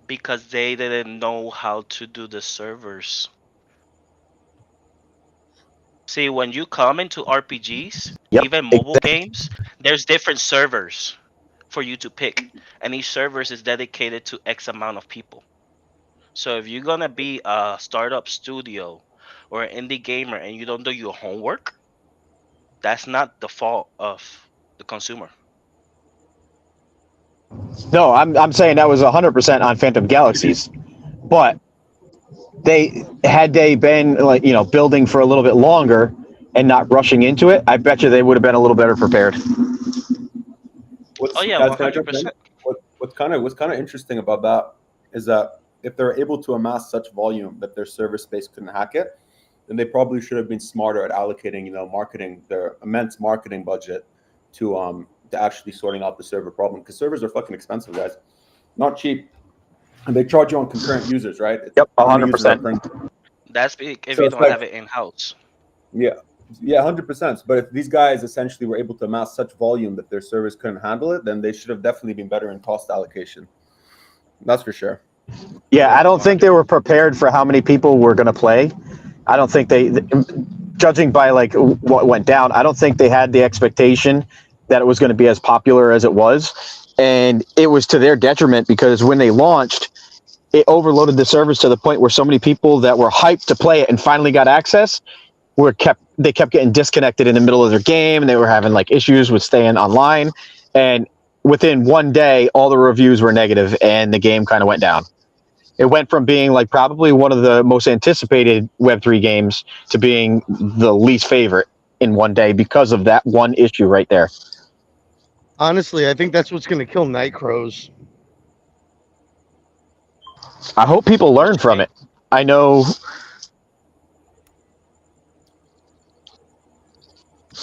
Because they didn't know how to do the servers. See, when you come into RPGs, Yep, even mobile exactly. games, there's different servers for you to pick. And each servers is dedicated to X amount of people. So if you're gonna be a startup studio or an indie gamer and you don't do your homework, that's not the fault of the consumer. No, I'm saying that was 100% on Phantom Galaxies, but they been building for a little bit longer and not rushing into it. I bet you they would have been a little better prepared. Oh What's yeah, guys? one Can I hundred jump in? percent. What's kind of interesting about that is that if they're able to amass such volume that their server space couldn't hack it, then they probably should have been smarter at allocating, marketing their immense marketing budget to actually sorting out the server problem, because servers are fucking expensive, guys, not cheap, and they charge you on concurrent users, right? It's Yep, how many users are 100%. current. That's big if So you it's don't like, have it in house. yeah, yeah, 100%. But if these guys essentially were able to amass such volume that their servers couldn't handle it, then they should have definitely been better in cost allocation. That's for sure. Yeah, I don't think they were prepared for how many people were going to play. I don't think judging by like what went down, I don't think they had the expectation that it was going to be as popular as it was. And it was to their detriment because when they launched, it overloaded the servers to the point where so many people that were hyped to play it and finally got access they kept getting disconnected in the middle of their game, and they were having like issues with staying online. And within one day, all the reviews were negative, and the game kind of went down. It went from being like probably one of the most anticipated Web3 games to being the least favorite in one day because of that one issue right there. Honestly, I think that's what's going to kill Night Crows. I hope people learn from it. I know.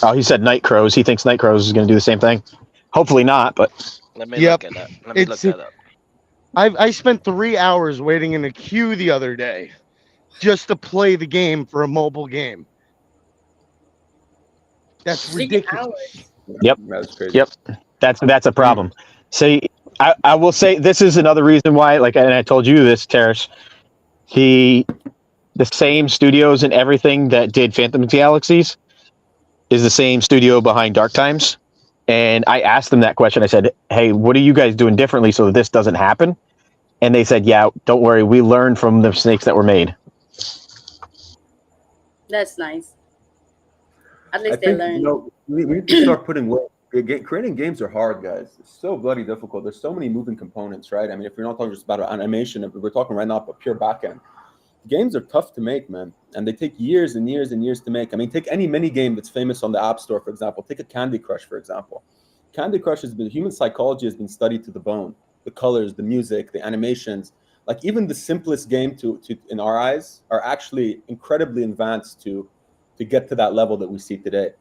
Oh, he said Night Crows. He thinks Night Crows is going to do the same thing. Hopefully not, but Let me Yep. look at that. Let me look It's that up. I spent 3 hours waiting in a queue the other day just to play the game for a mobile game. That's 3 ridiculous. hours. Yep. That's crazy. Yep. That's a problem. See, I will say this is another reason why, like, and I told you this, Terrace. He, the same studios and everything that did Phantom Galaxies is the same studio behind Dark Times. And I asked them that question. I said, "Hey, what are you guys doing differently so that this doesn't happen?" And they said, "Yeah, don't worry. We learned from the mistakes that were made." That's nice. At I least they think learn. we need to start putting work. Creating games are hard, guys. It's so bloody difficult. There's so many moving components, right? I mean, if we're not talking just about animation, if we're talking right now about pure backend, games are tough to make, man, and they take years and years and years to make. I mean, take any mini game that's famous on the App Store, for example. Take a Candy Crush, for example. Candy Crush has been human psychology has been studied to the bone. The colors, the music, the animations, like even the simplest game to in our eyes are actually incredibly advanced to get to that level that we see today.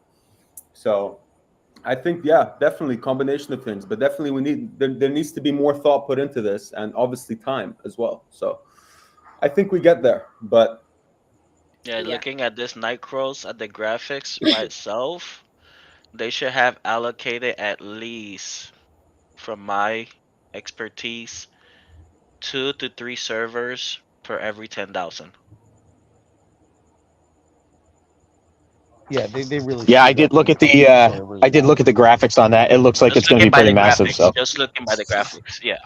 So I think, yeah, definitely combination of things, but definitely there needs to be more thought put into this, and obviously time as well. So I think we get there, but Yeah, Yeah. looking at this Nightcrawls at the graphics by itself, they should have allocated at least, from my expertise, 2 to 3 servers per every 10,000. Yeah, they really Yeah, I screwed did up look with at the the the servers I and did look at the everything. graphics on that. It looks like Just it's going to looking be by pretty the massive. graphics. So Just looking by the graphics. Yeah.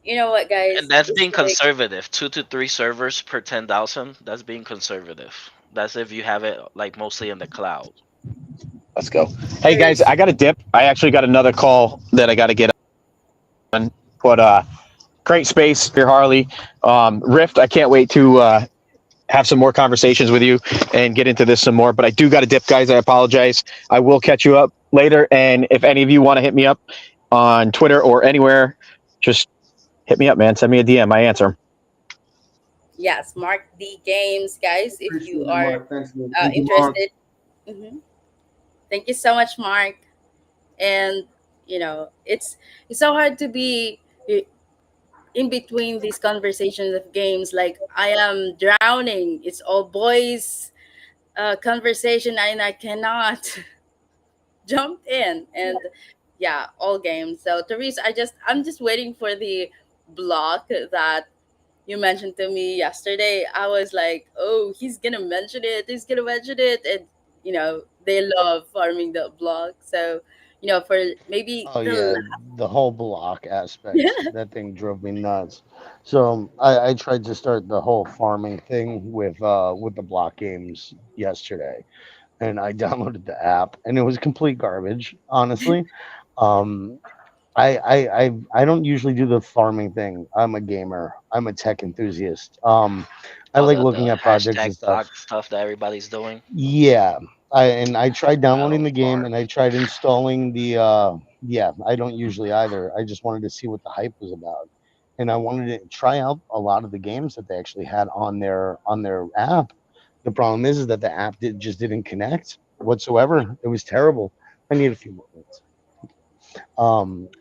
You know what, And guys? that's It's being like conservative. 2 to 3 servers per 10,000. That's being conservative. That's if you have it like mostly in the cloud. let's go. Hey guys, there's I got to dip. I actually got another call that I got to get on. But great space here, Harley. Rift. I can't wait to have some more conversations with you and get into this some more. But I do got to dip, guys. I apologize. I will catch you up later. And if any of you want to hit me up on Twitter or anywhere, just hit me up, man. Send me a DM. I answer 'em. yes, Mark D Games, guys. If you appreciate it, are Mark. Thanks, man. Thank you, Mark. interested. Hmm. Thank you so much, Mark. And it's so hard to be in between these conversations of games. Like I am drowning. It's all boys conversation, and I cannot jump in. And yeah, all games. So Therese, I'm just waiting for the block that you mentioned to me yesterday. I was like, oh, he's gonna mention it. He's gonna mention it, and they love farming the block. So for maybe Oh the yeah, the whole block aspect. last. That thing drove me nuts. So I tried to start the whole farming thing with the block games yesterday, and I downloaded the app, and it was complete garbage, honestly. Um, I don't usually do the farming thing. I'm a gamer. I'm a tech enthusiast. I All like the looking at projects hashtag and stuff. block stuff that everybody's doing. Yeah, I tried downloading Battle the game Park. and I tried installing the yeah, I don't usually either. I just wanted to see what the hype was about. And I wanted to try out a lot of the games that they actually had on their app. The problem is that the app just didn't connect whatsoever. It was terrible. I need a few more minutes.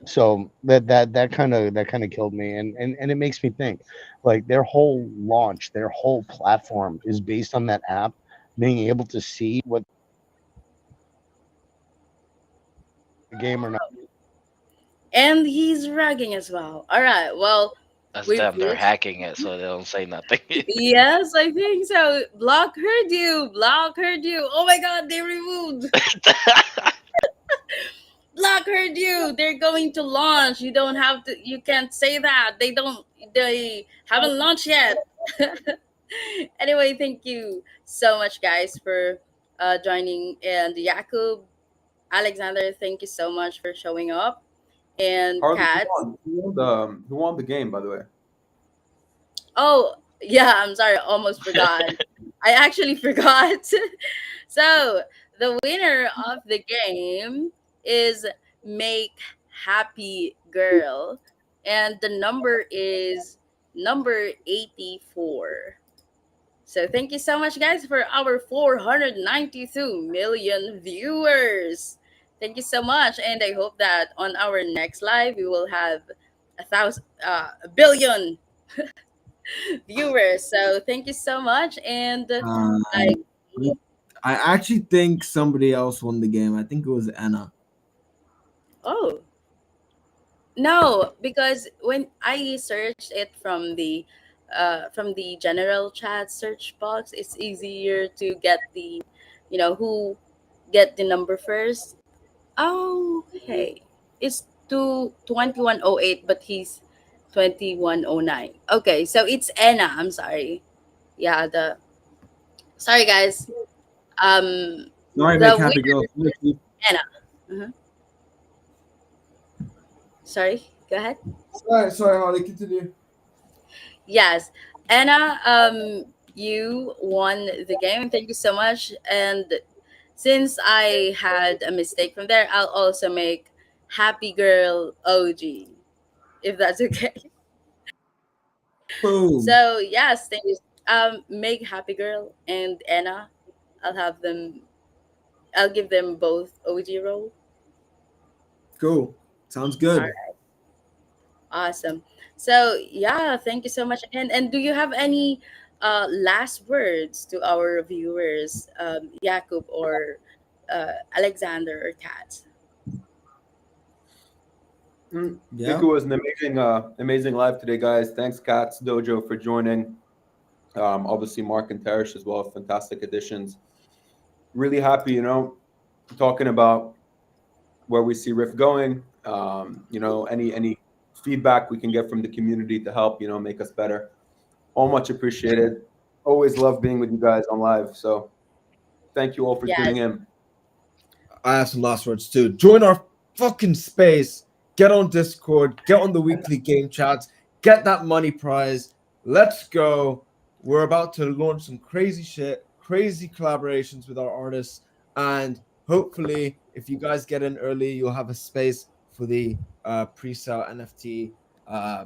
So that kind of killed me, and it makes me think, like their whole launch, their whole platform is based on that app being able to see what the game or not. And he's ragging as well. All right. Well, That's we've them. They're reached. hacking it so they don't say nothing. Yes, I think so. Block heard you. Block heard you. Oh my God, they removed. Block heard you. They're going to launch. You don't have to. You can't say that. They don't. They haven't launched yet. Anyway, thank you so much, guys, for joining. And Jakub, Alexander, thank you so much for showing up. And Harley, Kat. who won the game, by the way? Oh, yeah, I'm sorry, I almost forgot. I actually forgot. So, the winner of the game is Make Happy Girl, and the number is number 84. So, thank you so much, guys, for our 492 million viewers. Thank you so much, and I hope that on our next live we will have a billion viewers. So thank you so much. And Um, I I actually think somebody else won the game. I think it was Anna. oh No, because when I searched it from the general chat search box, it's easier to get the, who get the number first. Oh, hey, it's 2108, but he's 2109. Okay, so it's Anna. I'm sorry. Yeah, the sorry guys. Sorry, The make happy winner girl. is Anna. Mhm. Sorry, go ahead. Sorry, Harley, continue. Yes, Anna, you won the game. Thank you so much. And since I had a mistake from there, I'll also make Happy Girl OG, if that's okay. Boom. So yes, thank you. Make Happy Girl and Anna. I'll have them. I'll give them both OG role. Cool. Sounds All good. right, awesome. So yeah, thank you so much. And do you have any last words to our viewers, Jakub or Alexander or Kat? I think it Yeah. was an amazing live today, guys. Thanks, Kat's Dojo, for joining. Obviously, Mark and Teresh as well, fantastic additions. Really happy, talking about where we see Rift going. Any feedback we can get from the community to help, make us better. All much appreciated. Always love being with you guys on live. So thank you all for tuning Yes, in. I have some last words too. Join our fucking space. Get on Discord. Get on the weekly game chats. Get that money prize. Let's go. We're about to launch some crazy shit, crazy collaborations with our artists. And hopefully, if you guys get in early, you'll have a space for the pre-sale NFT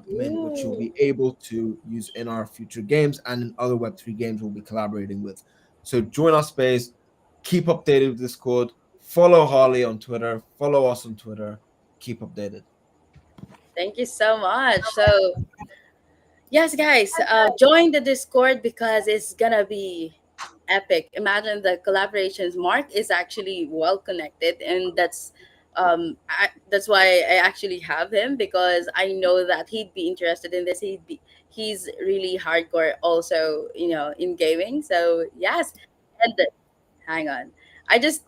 mint, which you'll ooh, be able to use in our future games and in other Web3 games we'll be collaborating with. So join our space. Keep updated with Discord. Follow Harley on Twitter. Follow us on Twitter. Keep updated. thank you so much. So yes, guys, join the Discord because it's gonna be epic. Imagine the collaborations. Mark is actually well connected, and that's why I actually have him, because I know that he'd be interested in this. He's really hardcore, also, in gaming. So yes, and hang on, I just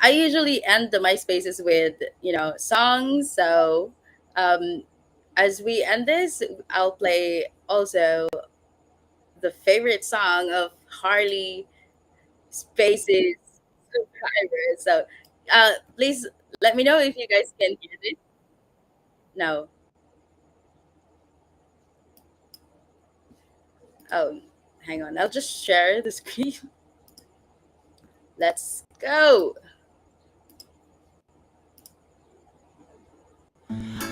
I usually end my spaces with songs. So um, as we end this, I'll play also the favorite song of Harley Spaces subscribers. So please let me know if you guys can hear this. No. Oh, hang on. I'll just share the screen. Let's go.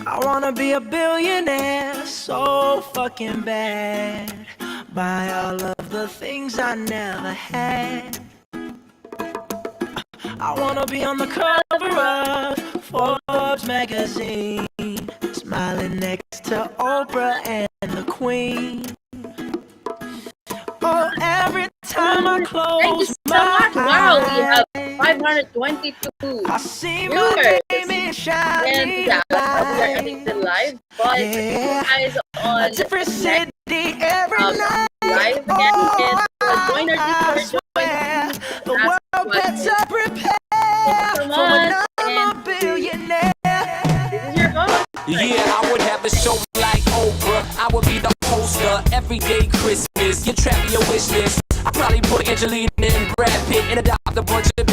I wanna be a billionaire so fucking bad. Buy all of the things I never had. I wanna be on the cover of Forbes magazine, smiling next to Oprah and the Queen. Oh, every time I Thank you close so my much. Wow, we have eyes, 522 I see my viewers. name in And shining yeah, we are ending the lights. live. But see you Yeah, guys on a different the next city every night. live again. And Oh, join our I Discord, join the swear community, the ask world questions. better Thank you prepare so for when much. I'm And a billionaire. this is your host. Yeah, I would have a show like Oprah. I would be the poster everyday Christmas. You trap your wish list. I probably put Angelina and Brad Pitt and adopt a bunch of